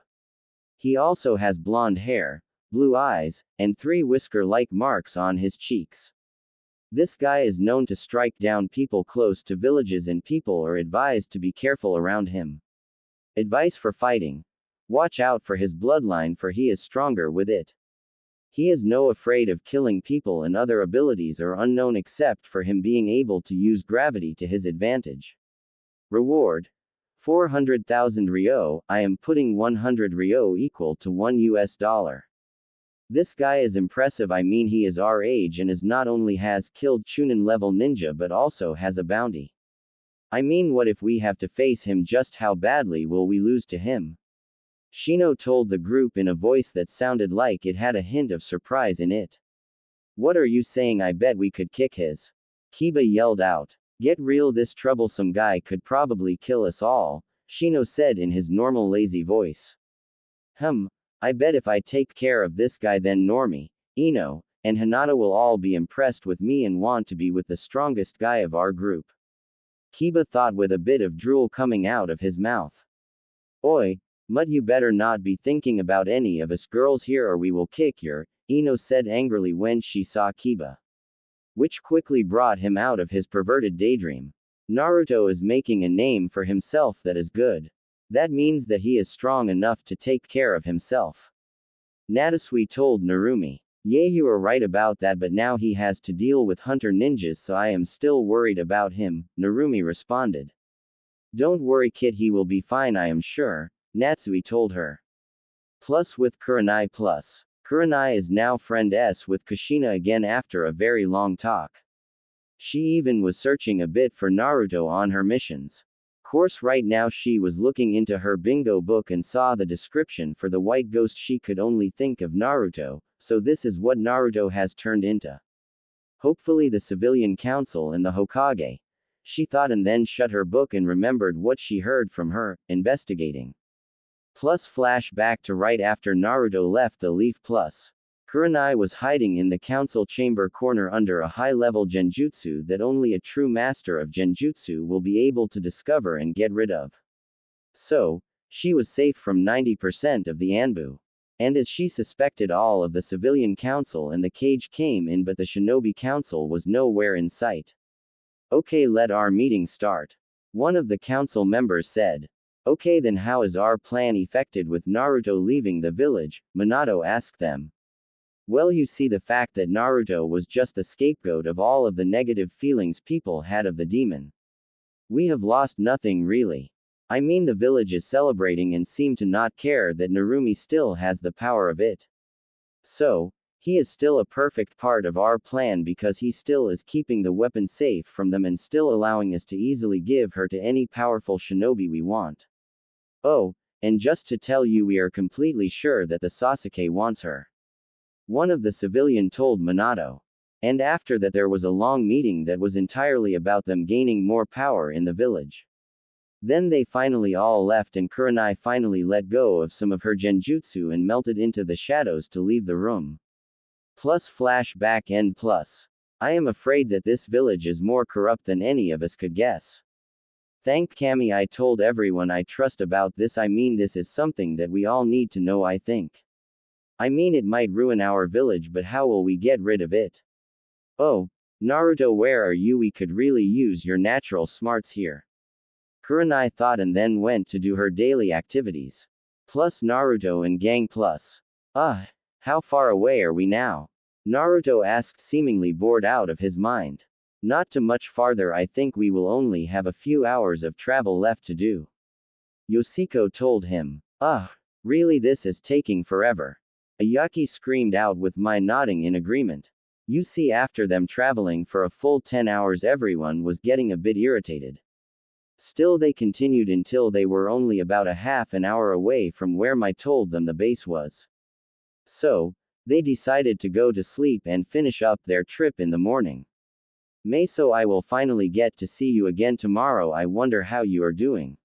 He also has blonde hair, blue eyes, and 3 whisker-like marks on his cheeks. This guy is known to strike down people close to villages and people are advised to be careful around him. Advice for fighting: watch out for his bloodline for he is stronger with it. He is no afraid of killing people and other abilities are unknown except for him being able to use gravity to his advantage. Reward: 400,000 ryo. I am putting 100 ryo equal to $1. This guy is impressive. I mean he is our age and is not only has killed Chunin level ninja but also has a bounty. I mean what if we have to face him, just how badly will we lose to him? Shino told the group in a voice that sounded like it had a hint of surprise in it. What are you saying? I bet we could kick his. Kiba yelled out. Get real, this troublesome guy could probably kill us all, Shino said in his normal lazy voice. I bet if I take care of this guy then Normie, Ino, and Hinata will all be impressed with me and want to be with the strongest guy of our group. Kiba thought with a bit of drool coming out of his mouth. Oi, Mud, you better not be thinking about any of us girls here or we will kick your, Ino said angrily when she saw Kiba. Which quickly brought him out of his perverted daydream. Naruto is making a name for himself that is good. That means that he is strong enough to take care of himself. Natsui told Narumi. Yeah, you are right about that, but now he has to deal with hunter ninjas, so I am still worried about him, Narumi responded. Don't worry kid, he will be fine I am sure, Natsui told her. Plus with Kurenai plus. Kurenai is now friend S with Kushina again after a very long talk. She even was searching a bit for Naruto on her missions. Course right now she was looking into her bingo book and saw the description for the white ghost. She could only think of Naruto, so this is what Naruto has turned into. Hopefully the civilian council and the Hokage, she thought, and then shut her book and remembered what she heard from her, investigating. Plus flashback to right after Naruto left the Leaf Plus. Kurenai was hiding in the council chamber corner under a high-level genjutsu that only a true master of genjutsu will be able to discover and get rid of. So, she was safe from 90% of the Anbu. And as she suspected, all of the civilian council and the cage came in, but the shinobi council was nowhere in sight. Okay, let our meeting start. One of the council members said. Okay, then how is our plan effected with Naruto leaving the village? Minato asked them. Well, you see, the fact that Naruto was just the scapegoat of all of the negative feelings people had of the demon. We have lost nothing really. I mean, the village is celebrating and seem to not care that Narumi still has the power of it. So, he is still a perfect part of our plan because he still is keeping the weapon safe from them and still allowing us to easily give her to any powerful shinobi we want. Oh, and just to tell you, we are completely sure that the Sasuke wants her. One of the civilian told Minato. And after that there was a long meeting that was entirely about them gaining more power in the village. Then they finally all left and Kurenai finally let go of some of her genjutsu and melted into the shadows to leave the room. Plus flashback end plus. I am afraid that this village is more corrupt than any of us could guess. Thank Kami, I told everyone I trust about this. I mean, this is something that we all need to know, I think. I mean, it might ruin our village, but how will we get rid of it? Oh, Naruto, where are you? We could really use your natural smarts here. Kurenai thought and then went to do her daily activities. Plus Naruto and gang plus. How far away are we now? Naruto asked, seemingly bored out of his mind. Not too much farther, I think we will only have a few hours of travel left to do. Yoshiko told him. Really, this is taking forever. Ayaki screamed out with my nodding in agreement. You see, after them traveling for a full 10 hours everyone was getting a bit irritated. Still they continued until they were only about a half an hour away from where I told them the base was. So, They decided to go to sleep and finish up their trip in the morning. May, so I will finally get to see you again tomorrow. I wonder how you are doing.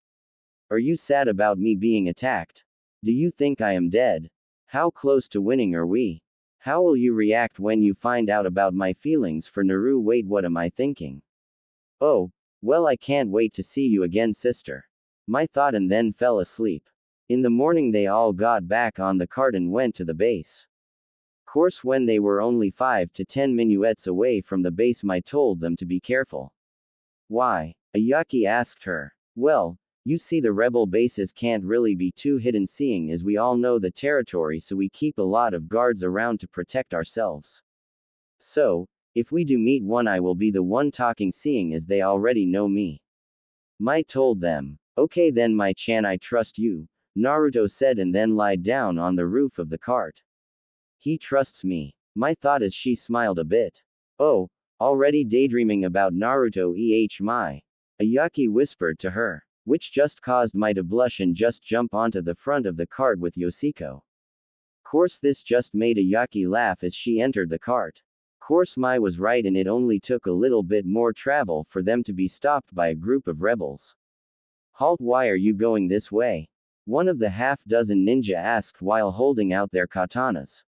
Are you sad about me being attacked? Do you think I am dead? How close to winning are we? How will you react when you find out about my feelings for Naru? Wait, what am I thinking? Oh, well, I can't wait to see you again, sister. My thought, and then fell asleep. In the morning, they all got back on the cart and went to the base. Course, when they were only 5 to 10 minuets away from the base, Mai told them to be careful. Why? Ayaki asked her. Well, you see, the rebel bases can't really be too hidden, seeing as we all know the territory, so we keep a lot of guards around to protect ourselves. So, if we do meet one, I will be the one talking, seeing as they already know me. Mai told them. Okay then, Mai-chan, I trust you, Naruto said, and then lied down on the roof of the cart. He trusts me. Mai thought as she smiled a bit. Oh, already daydreaming about Naruto Mai, Ayaki whispered to her, which just caused Mai to blush and just jump onto the front of the cart with Yoshiko. Course, this just made Ayaki laugh as she entered the cart. Course, Mai was right, and it only took a little bit more travel for them to be stopped by a group of rebels. Halt, why are you going this way? One of the half-dozen ninja asked while holding out their katanas.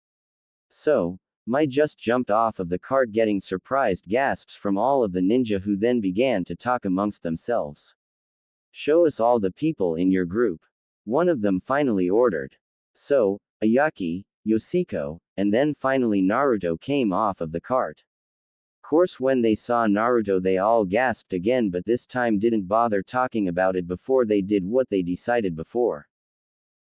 So, Mai just jumped off of the cart, getting surprised gasps from all of the ninja, who then began to talk amongst themselves. Show us all the people in your group. One of them finally ordered. So, Ayaki, Yoshiko, and then finally Naruto came off of the cart. Course, when they saw Naruto, they all gasped again, but this time didn't bother talking about it before they did what they decided before.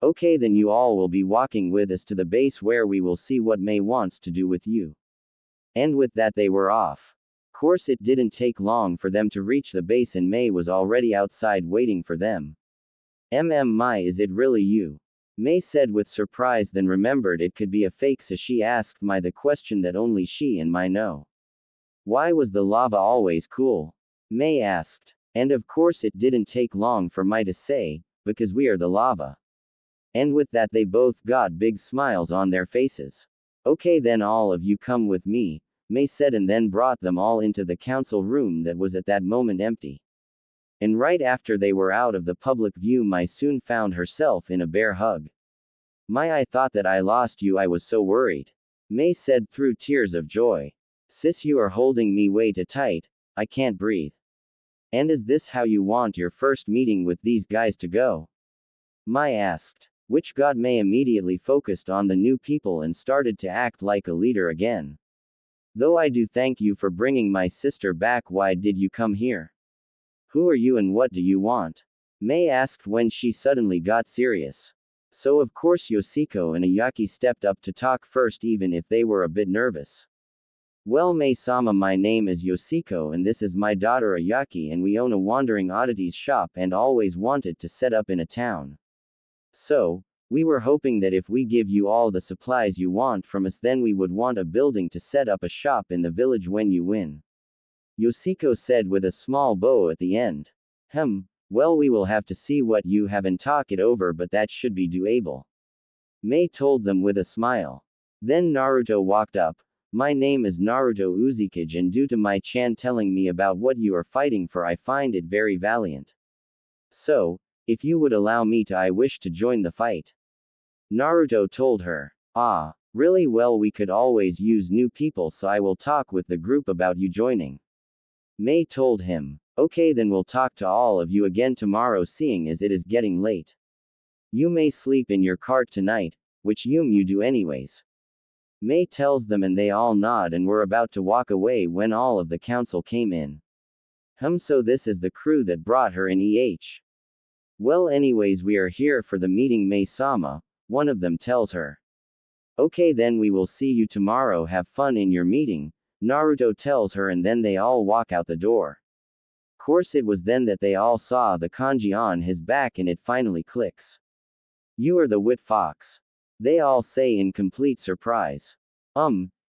Okay, then you all will be walking with us to the base, where we will see what Mai wants to do with you. And with that, they were off. Course, it didn't take long for them to reach the base, and Mai was already outside waiting for them. Mai, is it really you? Mai said with surprise, then remembered it could be a fake, so she asked Mai the question that only she and Mai know. Why was the lava always cool? Mai asked. And of course it didn't take long for Mai to say, because we are the lava. And with that, they both got big smiles on their faces. Okay, then all of you come with me, Mai said, and then brought them all into the council room that was at that moment empty. And right after they were out of the public view, Mai soon found herself in a bear hug. Mai, I thought that I lost you, I was so worried. Mai said through tears of joy. Sis, you are holding me way too tight, I can't breathe. And is this how you want your first meeting with these guys to go? Mai asked. Which got Mai immediately focused on the new people and started to act like a leader again. Though I do thank you for bringing my sister back, why did you come here? Who are you and what do you want? Mai asked when she suddenly got serious. So of course Yoshiko and Ayaki stepped up to talk first, even if they were a bit nervous. Well, Mai-sama, my name is Yoshiko and this is my daughter Ayaki, and we own a wandering oddities shop and always wanted to set up in a town. So, we were hoping that if we give you all the supplies you want from us, then we would want a building to set up a shop in the village when you win. Yoshiko said with a small bow at the end. Well, we will have to see what you have and talk it over, but that should be doable. Mai told them with a smile. Then Naruto walked up. My name is Naruto Uzukage, and due to Mai-chan telling me about what you are fighting for, I find it very valiant. So, if you would allow me to, I wish to join the fight. Naruto told her. Ah, really? Well, we could always use new people, so I will talk with the group about you joining. Mai told him. Okay, then we'll talk to all of you again tomorrow, seeing as it is getting late. You may sleep in your cart tonight, which you do anyways. Mai tells them, and they all nod and were about to walk away when all of the council came in. So this is the crew that brought her in. Well, anyways, we are here for the meeting, Mai-sama, one of them tells her. Okay, then we will see you tomorrow, have fun in your meeting, Naruto tells her, and then they all walk out the door. Course, it was then that they all saw the kanji on his back, and it finally clicks. You are the wit fox. They all say in complete surprise.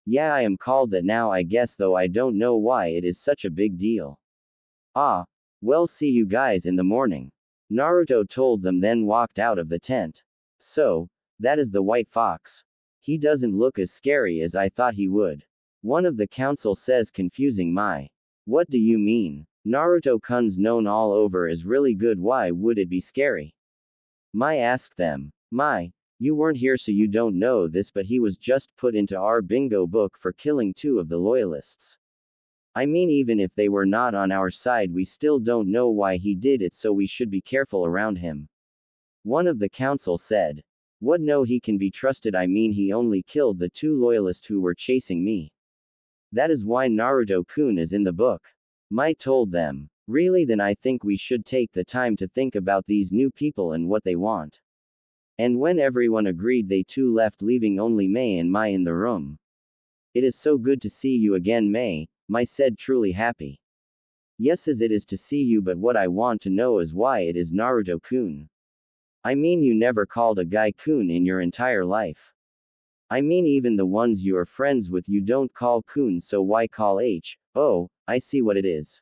Yeah, I am called that now, I guess, though I don't know why it is such a big deal. Ah, well, see you guys in the morning. Naruto told them, then walked out of the tent. So, that is the white fox. He doesn't look as scary as I thought he would. One of the council says, confusing Mai. What do you mean? Naruto-kun's known all over as really good, why would it be scary? Mai asked them. Mai, you weren't here so you don't know this, but he was just put into our bingo book for killing 2 of the loyalists. I mean, even if they were not on our side, we still don't know why he did it, so we should be careful around him. One of the council said. What? No, he can be trusted. I mean, he only killed the 2 loyalists who were chasing me. That is why Naruto-kun is in the book. Mai told them. Really? Then I think we should take the time to think about these new people and what they want. And when everyone agreed, they too left, leaving only Mai and Mai in the room. It is so good to see you again, Mai said, truly happy. Yes, as it is to see you, but what I want to know is why it is Naruto-kun. I mean, you never called a guy kun in your entire life. I mean, even the ones you are friends with you don't call kun, so why call H? Oh, I see what it is.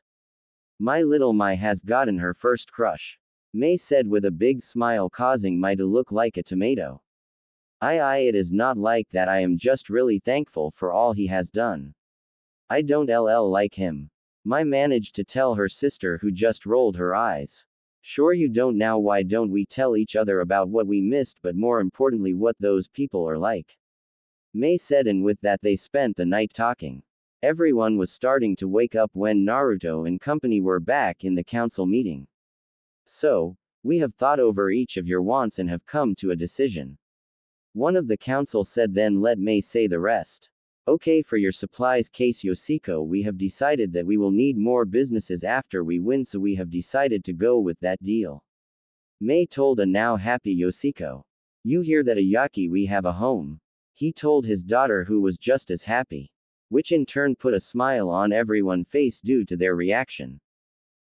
My little Mai has gotten her first crush. Mai said with a big smile, causing Mai to look like a tomato. It is not like that. I am just really thankful for all he has done. I don't like him. Mai managed to tell her sister, who just rolled her eyes. Sure you don't. Now why don't we tell each other about what we missed, but more importantly what those people are like? Mai said, and with that they spent the night talking. Everyone was starting to wake up when Naruto and company were back in the council meeting. So, we have thought over each of your wants and have come to a decision. One of the council said, then let Mai say the rest. Okay, for your supplies case, Yoshiko, we have decided that we will need more businesses after we win, so we have decided to go with that deal. Mai told a now happy Yoshiko. You hear that, Ayaki? We have a home. He told his daughter, who was just as happy. Which in turn put a smile on everyone's face due to their reaction.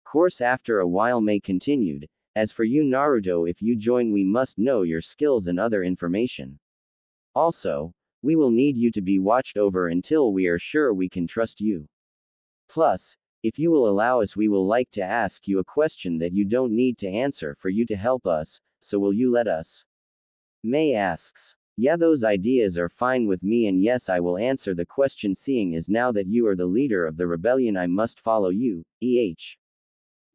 Course, after a while Mai continued, as for you Naruto, if you join we must know your skills and other information. Also, we will need you to be watched over until we are sure we can trust you. Plus, if you will allow us, we will like to ask you a question that you don't need to answer for you to help us, so will you let us? Mai asks. Yeah, those ideas are fine with me, and yes, I will answer the question, seeing as now that you are the leader of the rebellion I must follow you,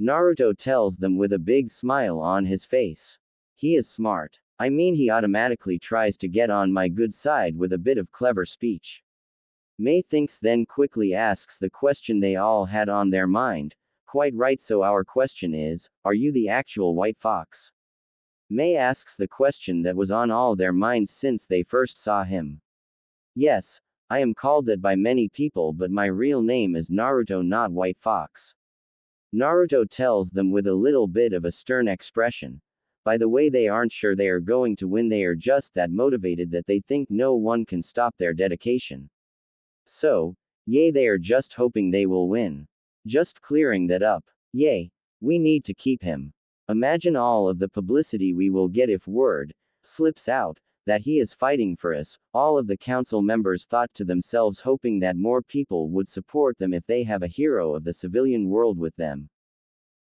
Naruto tells them with a big smile on his face. He is smart. I mean, he automatically tries to get on my good side with a bit of clever speech. Mai thinks, then quickly asks the question they all had on their mind. Quite right, so our question is, are you the actual White Fox? Mai asks the question that was on all their minds since they first saw him. Yes, I am called that by many people, but my real name is Naruto, not White Fox. Naruto tells them with a little bit of a stern expression. By the way, they aren't sure they are going to win, they are just that motivated that they think no one can stop their dedication. So, they are just hoping they will win. Just clearing that up. We need to keep him. Imagine all of the publicity we will get if word slips out that he is fighting for us. All of the council members thought to themselves, hoping that more people would support them if they have a hero of the civilian world with them.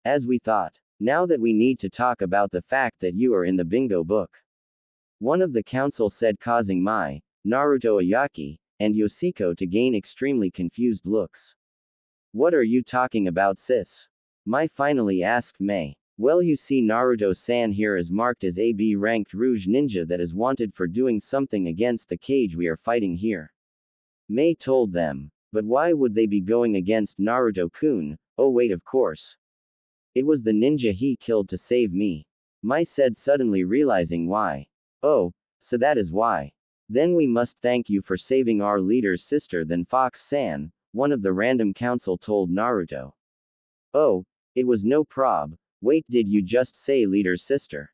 As we thought. Now that we need to talk about the fact that you are in the bingo book. One of the council said, causing Mai, Naruto, Ayaki, and Yoshiko to gain extremely confused looks. What are you talking about, sis? Mai finally asked Mai. Well, you see, Naruto-san here is marked as a B-ranked Rouge Ninja that is wanted for doing something against the cage we are fighting here. Mai told them. But why would they be going against Naruto-kun? Oh wait, of course. It was the ninja he killed to save me. Mai said, suddenly realizing why. Oh, so that is why. Then we must thank you for saving our leader's sister, then Fox-san, one of the random council told Naruto. Oh, it was no prob. Wait, did you just say leader's sister?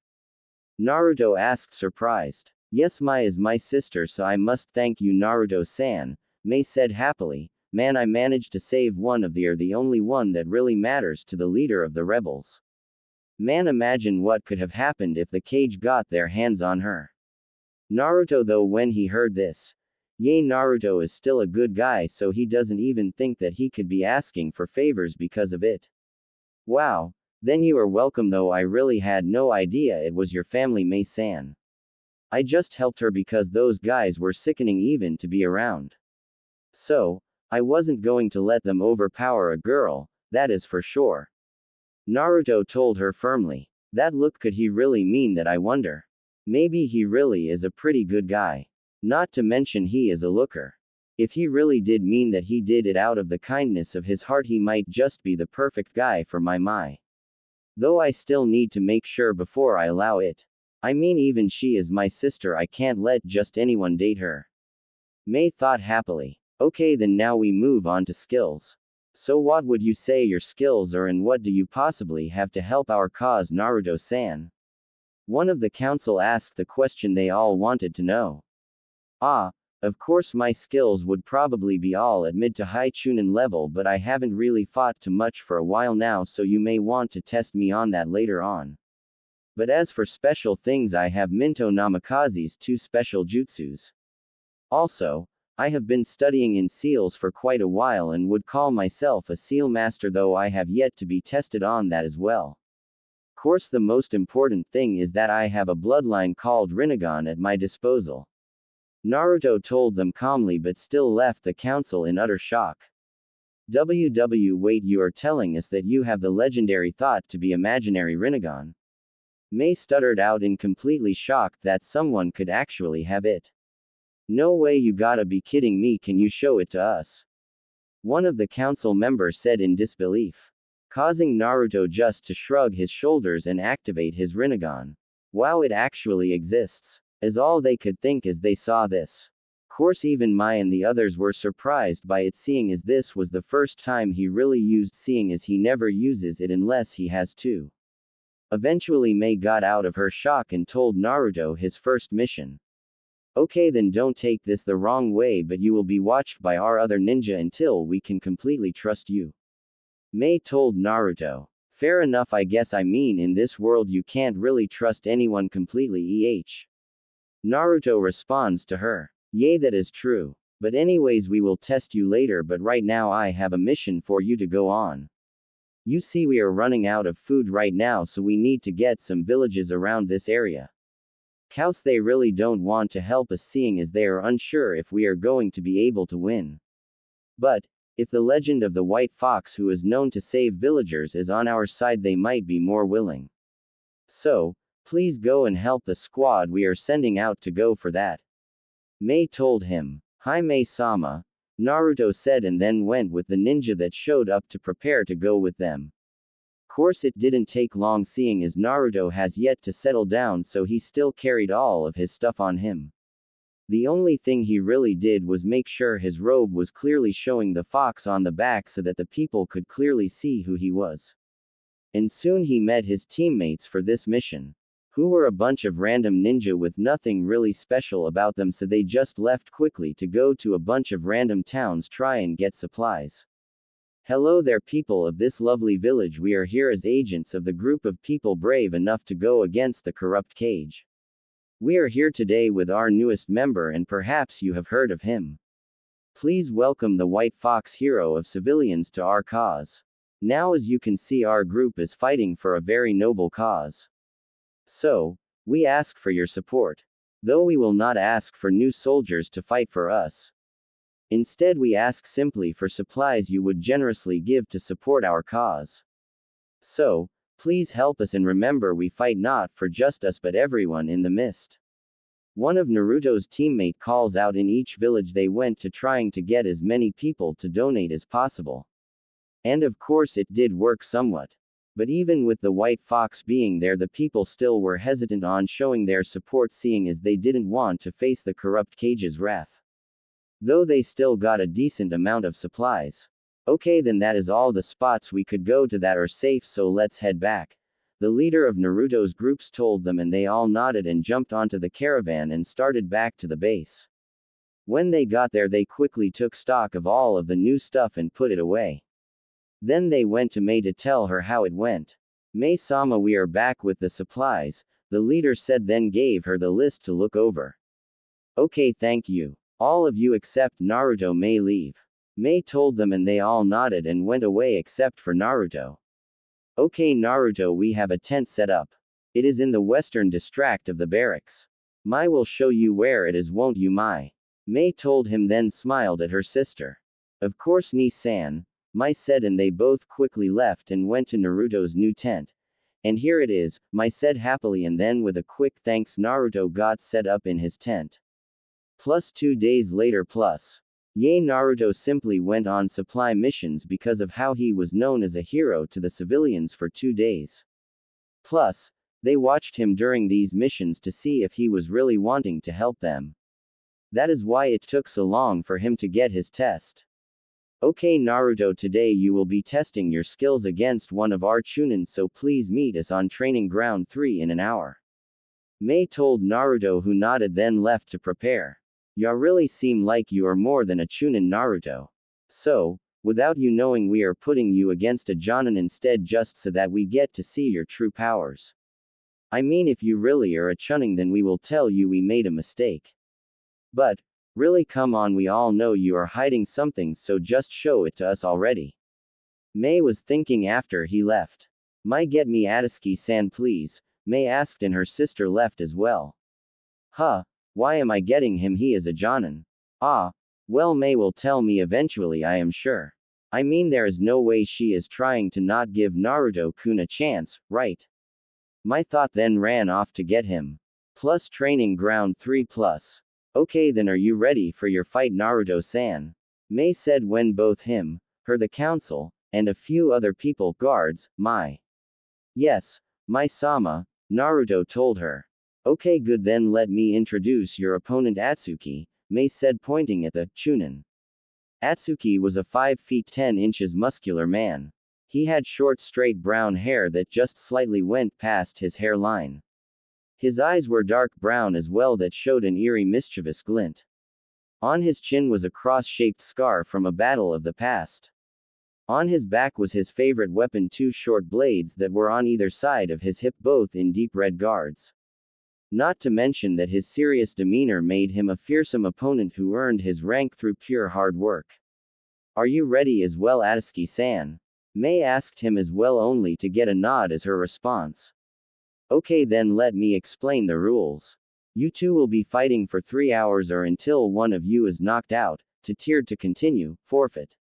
Naruto asked, surprised. Yes, Mai is my sister, so I must thank you, Naruto-san, Mai said happily. Man, I managed to save one of the only one that really matters to the leader of the rebels. Man, imagine what could have happened if the cage got their hands on her. Naruto, though, when he heard this. Naruto is still a good guy, so he doesn't even think that he could be asking for favors because of it. Wow. Then you are welcome, though I really had no idea it was your family, Mai-san. I just helped her because those guys were sickening even to be around. So, I wasn't going to let them overpower a girl, that is for sure. Naruto told her firmly. That look, could he really mean that, I wonder? Maybe he really is a pretty good guy. Not to mention he is a looker. If he really did mean that he did it out of the kindness of his heart, he might just be the perfect guy for my. Though I still need to make sure before I allow it. I mean, even she is my sister, I can't let just anyone date her. Mei thought happily. Okay, then now we move on to skills. So what would you say your skills are, and what do you possibly have to help our cause, Naruto-san? One of the council asked the question they all wanted to know. Of course my skills would probably be all at mid to high chunin level, but I haven't really fought too much for a while now, so you may want to test me on that later on. But as for special things, I have Minto Namikaze's 2 special jutsus. Also, I have been studying in seals for quite a while and would call myself a seal master, though I have yet to be tested on that as well. Course, the most important thing is that I have a bloodline called Rinnegan at my disposal. Naruto told them calmly, but still left the council in utter shock. Wait, you are telling us that you have the legendary thought to be imaginary Rinnegan? Mei stuttered out in completely shocked that someone could actually have it. No way, you gotta be kidding me, can you show it to us? One of the council members said in disbelief, causing Naruto just to shrug his shoulders and activate his Rinnegan. Wow, it actually exists, is all they could think as they saw this. Course, even Mai and the others were surprised by it, seeing as this was the first time he really used, seeing as he never uses it unless he has to. Eventually Mei got out of her shock and told Naruto his first mission. Okay, then don't take this the wrong way, but you will be watched by our other ninja until we can completely trust you. Mei told Naruto. Fair enough, I guess. I mean, in this world you can't really trust anyone completely. Naruto responds to her. Yay, that is true. But anyways, we will test you later, but right now I have a mission for you to go on. You see, we are running out of food right now, so we need to get some villages around this area. Cows, they really don't want to help us, seeing as they are unsure if we are going to be able to win. But, if the legend of the white fox who is known to save villagers is on our side, they might be more willing. So, please go and help the squad we are sending out to go for that. Mei told him. Hi Mei-sama, Naruto said, and then went with the ninja that showed up to prepare to go with them. Course, it didn't take long, seeing as Naruto has yet to settle down, so he still carried all of his stuff on him. The only thing he really did was make sure his robe was clearly showing the fox on the back so that the people could clearly see who he was. And soon he met his teammates for this mission, who were a bunch of random ninja with nothing really special about them, so they just left quickly to go to a bunch of random towns try and get supplies. Hello there, people of this lovely village. We are here as agents of the group of people brave enough to go against the corrupt cage. We are here today with our newest member, and perhaps you have heard of him. Please welcome the White Fox, hero of civilians, to our cause. Now, as you can see, our group is fighting for a very noble cause. So, we ask for your support. Though we will not ask for new soldiers to fight for us. Instead, we ask simply for supplies you would generously give to support our cause. So, please help us, and remember, we fight not for just us but everyone in the mist. One of Naruto's teammate calls out. In each village they went to, trying to get as many people to donate as possible. And of course it did work somewhat. But even with the White Fox being there, the people still were hesitant on showing their support, seeing as they didn't want to face the corrupt cage's wrath. Though they still got a decent amount of supplies. Okay, then that is all the spots we could go to that are safe, so let's head back. The leader of Naruto's groups told them, and they all nodded and jumped onto the caravan and started back to the base. When they got there, they quickly took stock of all of the new stuff and put it away. Then they went to Mei to tell her how it went. Mei-sama, we are back with the supplies, the leader said, then gave her the list to look over. Okay, thank you. All of you except Naruto may leave. Mei told them, and they all nodded and went away except for Naruto. Okay Naruto, we have a tent set up. It is in the western district of the barracks. Mai will show you where it is, won't you, Mai? Mei told him, then smiled at her sister. Of course, Ni-san, Mai said, and they both quickly left and went to Naruto's new tent. And here it is, Mai said happily, and then with a quick thanks Naruto got set up in his tent. Plus 2 days later plus. Naruto simply went on supply missions because of how he was known as a hero to the civilians for 2 days. Plus, they watched him during these missions to see if he was really wanting to help them. That is why it took so long for him to get his test. Okay Naruto, today you will be testing your skills against one of our Chunin, so please meet us on training ground 3 in an hour. Mei told Naruto, who nodded then left to prepare. You really seem like you are more than a Chunin, Naruto. So, without you knowing, we are putting you against a Jonin instead just so that we get to see your true powers. I mean, if you really are a Chunin, then we will tell you we made a mistake. But, really, come on, we all know you are hiding something, so just show it to us already. Mei was thinking after he left. Might get me Atsuki-san please, Mei asked, and her sister left as well. Huh, why am I getting him? He is a Jonin. Ah, well, Mei will tell me eventually, I am sure. I mean, there is no way she is trying to not give Naruto-kun a chance, right? My thought then ran off to get him. Plus training ground 3 plus. Okay, then are you ready for your fight, Naruto-san? Mei said when both him, her, the council, and a few other people, guards, Mai. Yes, Mai-sama, Naruto told her. Okay, good, then let me introduce your opponent Atsuki, Mei said, pointing at the Chunin. Atsuki was a 5 feet 10 inches muscular man. He had short straight brown hair that just slightly went past his hairline. His eyes were dark brown as well that showed an eerie mischievous glint. On his chin was a cross-shaped scar from a battle of the past. On his back was his favorite weapon, 2 short blades that were on either side of his hip, both in deep red guards. Not to mention that his serious demeanor made him a fearsome opponent who earned his rank through pure hard work. Are you ready as well, Atsuki-san? Mei asked him as well, only to get a nod as her response. Okay, then let me explain the rules. You two will be fighting for 3 hours or until one of you is knocked out, to tiered to continue, forfeit.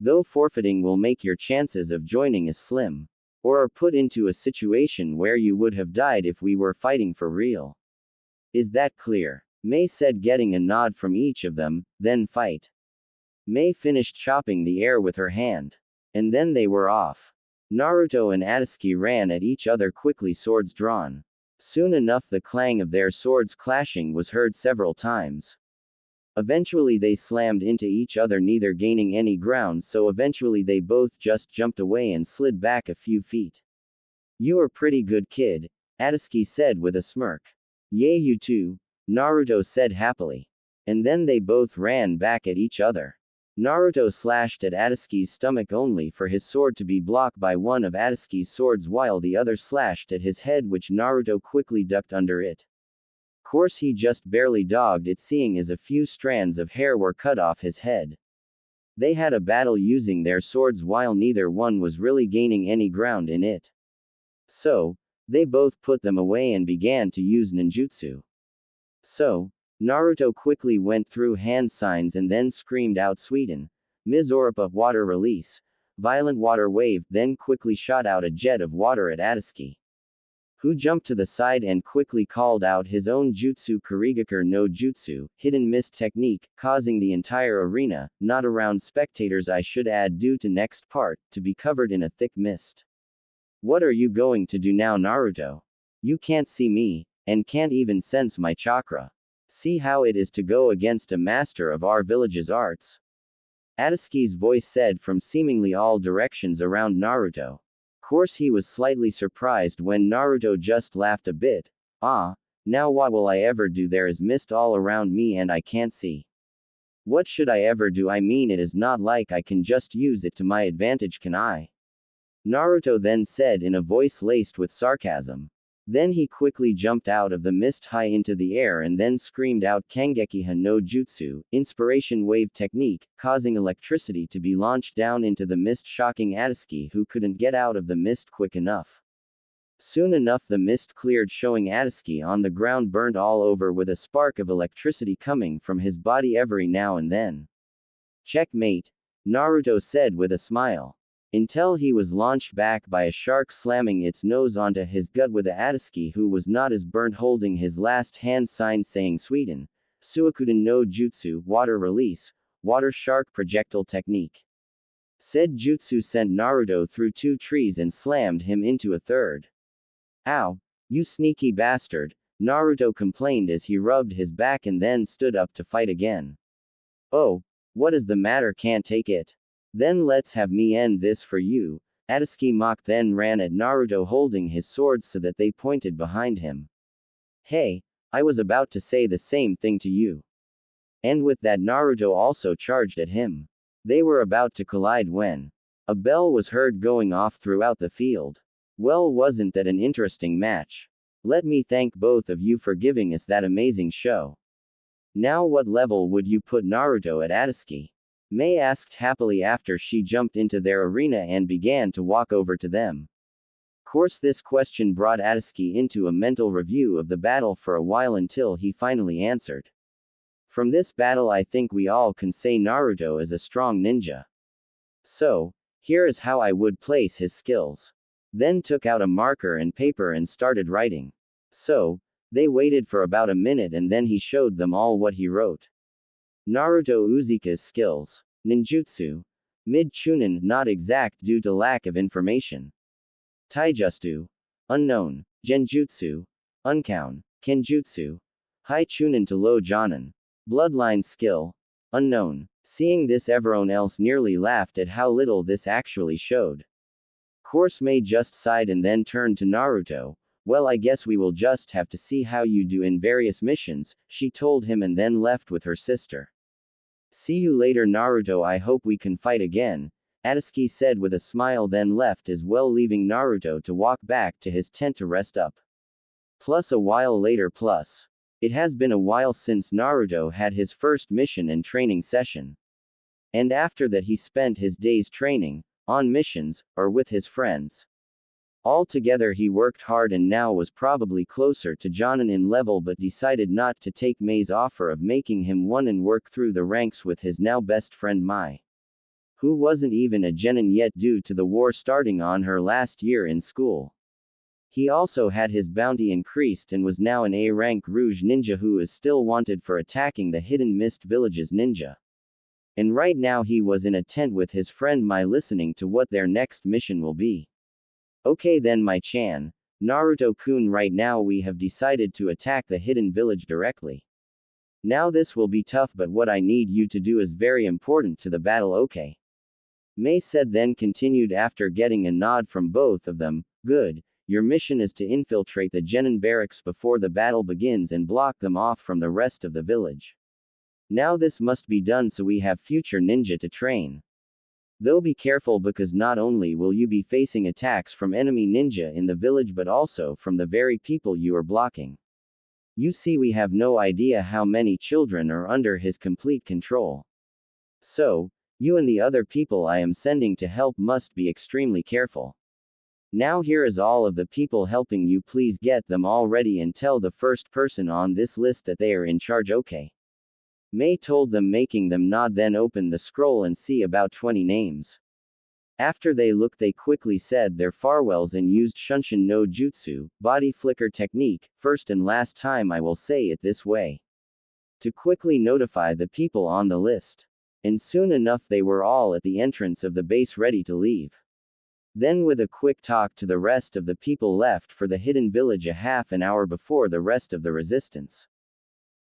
Though forfeiting will make your chances of joining as slim. Or are put into a situation where you would have died if we were fighting for real. Is that clear? Mei said, getting a nod from each of them, then fight. Mei finished chopping the air with her hand. And then they were off. Naruto and Atsuki ran at each other quickly, swords drawn. Soon enough the clang of their swords clashing was heard several times. Eventually they slammed into each other, neither gaining any ground, so eventually they both just jumped away and slid back a few feet. You are pretty good, kid, Atsuki said with a smirk. Yay, you too, Naruto said happily. And then they both ran back at each other. Naruto slashed at Atsuki's stomach only for his sword to be blocked by one of Atsuki's swords, while the other slashed at his head, which Naruto quickly ducked under it. Course he just barely dogged it, seeing as a few strands of hair were cut off his head. They had a battle using their swords while neither one was really gaining any ground in it. So, they both put them away and began to use ninjutsu. So, Naruto quickly went through hand signs and then screamed out, Suiten, Mizoripa, water release, violent water wave, then quickly shot out a jet of water at Atsuki, who jumped to the side and quickly called out his own jutsu, Kurigakur no Jutsu, hidden mist technique, causing the entire arena, not around spectators I should add due to next part, to be covered in a thick mist. What are you going to do now, Naruto? You can't see me, and can't even sense my chakra. See how it is to go against a master of our village's arts? Atsuki's voice said from seemingly all directions around Naruto. Course he was slightly surprised when Naruto just laughed a bit. Ah, now what will I ever do? There is mist all around me and I can't see. What should I ever do? I mean, it is not like I can just use it to my advantage, can I? Naruto then said in a voice laced with sarcasm. Then he quickly jumped out of the mist high into the air and then screamed out Kangekiha no Jutsu, inspiration wave technique, causing electricity to be launched down into the mist, shocking Atsuki, who couldn't get out of the mist quick enough. Soon enough the mist cleared, showing Atsuki on the ground, burnt all over, with a spark of electricity coming from his body every now and then. "Checkmate," Naruto said with a smile. Until he was launched back by a shark slamming its nose onto his gut, with Atsuki, who was not as burnt, holding his last hand sign saying Suiten, Suikuden no Jutsu, water release, water shark projectile technique. Said jutsu sent Naruto through 2 trees and slammed him into a third. "Ow, you sneaky bastard," Naruto complained as he rubbed his back and then stood up to fight again. "Oh, what is the matter, can't take it? Then let's have me end this for you." Atsuki mocked, then ran at Naruto holding his swords so that they pointed behind him. "Hey, I was about to say the same thing to you." And with that Naruto also charged at him. They were about to collide when a bell was heard going off throughout the field. Well, wasn't that an interesting match? Let me thank both of you for giving us that amazing show. Now what level would you put Naruto at, Atsuki? Mei asked happily after she jumped into their arena and began to walk over to them. Course, this question brought Atsuki into a mental review of the battle for a while until he finally answered. "From this battle I think we all can say Naruto is a strong ninja. So, here is how I would place his skills." Then took out a marker and paper and started writing. So, they waited for about a minute and then he showed them all what he wrote. Naruto Uzika's skills. Ninjutsu. Mid-chunin, not exact due to lack of information. Taijutsu. Unknown. Genjutsu. Unkown. Kenjutsu. High chunin to low jonin. Bloodline skill. Unknown. Seeing this, everyone else nearly laughed at how little this actually showed. Course Mei just sighed and then turned to Naruto. "Well, I guess we will just have to see how you do in various missions," she told him, and then left with her sister. "See you later, Naruto, I hope we can fight again," Atsuki said with a smile, then left as well, leaving Naruto to walk back to his tent to rest up. Plus a while later. It has been a while since Naruto had his first mission and training session. And after that he spent his days training, on missions, or with his friends. Altogether he worked hard and now was probably closer to Jonin in level, but decided not to take Mei's offer of making him one and work through the ranks with his now best friend Mai, who wasn't even a genin yet due to the war starting on her last year in school. He also had his bounty increased and was now an A-rank Rouge ninja who is still wanted for attacking the hidden mist villages ninja. And right now he was in a tent with his friend Mai, listening to what their next mission will be. "Okay then, Mai-chan, Naruto-kun, right now we have decided to attack the hidden village directly. Now this will be tough, but what I need you to do is very important to the battle, okay?" Mei said, then continued after getting a nod from both of them. "Good. Your mission is to infiltrate the genin barracks before the battle begins and block them off from the rest of the village. Now this must be done so we have future ninja to train. Though be careful, because not only will you be facing attacks from enemy ninja in the village but also from the very people you are blocking. You see, we have no idea how many children are under his complete control. So, you and the other people I am sending to help must be extremely careful. Now here is all of the people helping you, please get them all ready and tell the first person on this list that they are in charge, okay?" Mei told them, making them nod, then opened the scroll and see about 20 names. After they looked, they quickly said their farewells and used Shunshin no Jutsu, body flicker technique, first and last time I will say it this way, to quickly notify the people on the list. And soon enough they were all at the entrance of the base ready to leave. Then with a quick talk to the rest of the people left for the hidden village a half an hour before the rest of the resistance.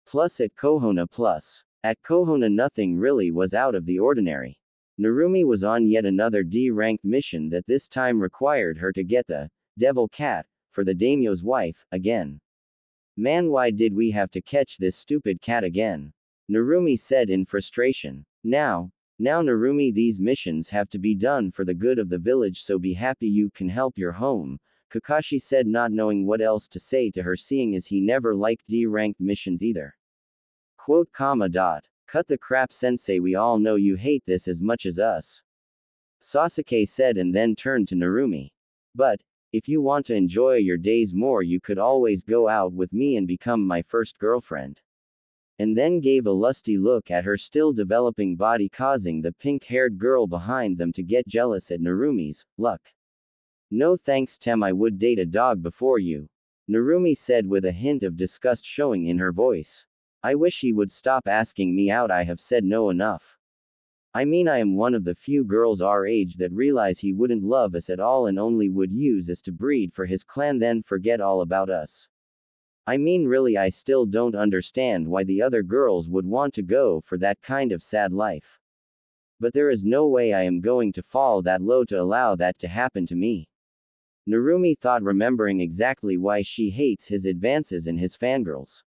At Konoha nothing really was out of the ordinary. Narumi was on yet another D-ranked mission that this time required her to get the devil cat for the daimyo's wife again. "Man, why did we have to catch this stupid cat again?" Narumi said in frustration. Now Narumi, these missions have to be done for the good of the village, so be happy you can help your home," Kakashi said, not knowing what else to say to her, seeing as he never liked D-ranked missions either. "Cut the crap, sensei, we all know you hate this as much as us," Sasuke said, and then turned to Narumi. "But, If you want to enjoy your days more, you could always go out with me and become my first girlfriend. And then gave a lusty look at her still developing body, causing the pink-haired girl behind them to get jealous at Narumi's luck. No thanks, Tem, I would date a dog before you, Narumi said with a hint of disgust showing in her voice. I wish he would stop asking me out, I have said no enough. I mean, I am one of the few girls our age that realize he wouldn't love us at all and only would use us to breed for his clan, then forget all about us. I mean, really, I still don't understand why the other girls would want to go for that kind of sad life. But there is no way I am going to fall that low to allow that to happen to me. Narumi thought, remembering exactly why she hates his advances and his fangirls.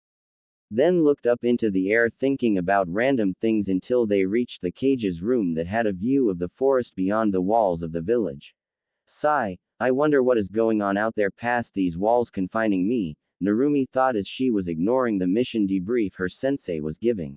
Then looked up into the air, thinking about random things until they reached the cage's room that had a view of the forest beyond the walls of the village. Sigh, I wonder what is going on out there past these walls confining me, Narumi thought as she was ignoring the mission debrief her sensei was giving.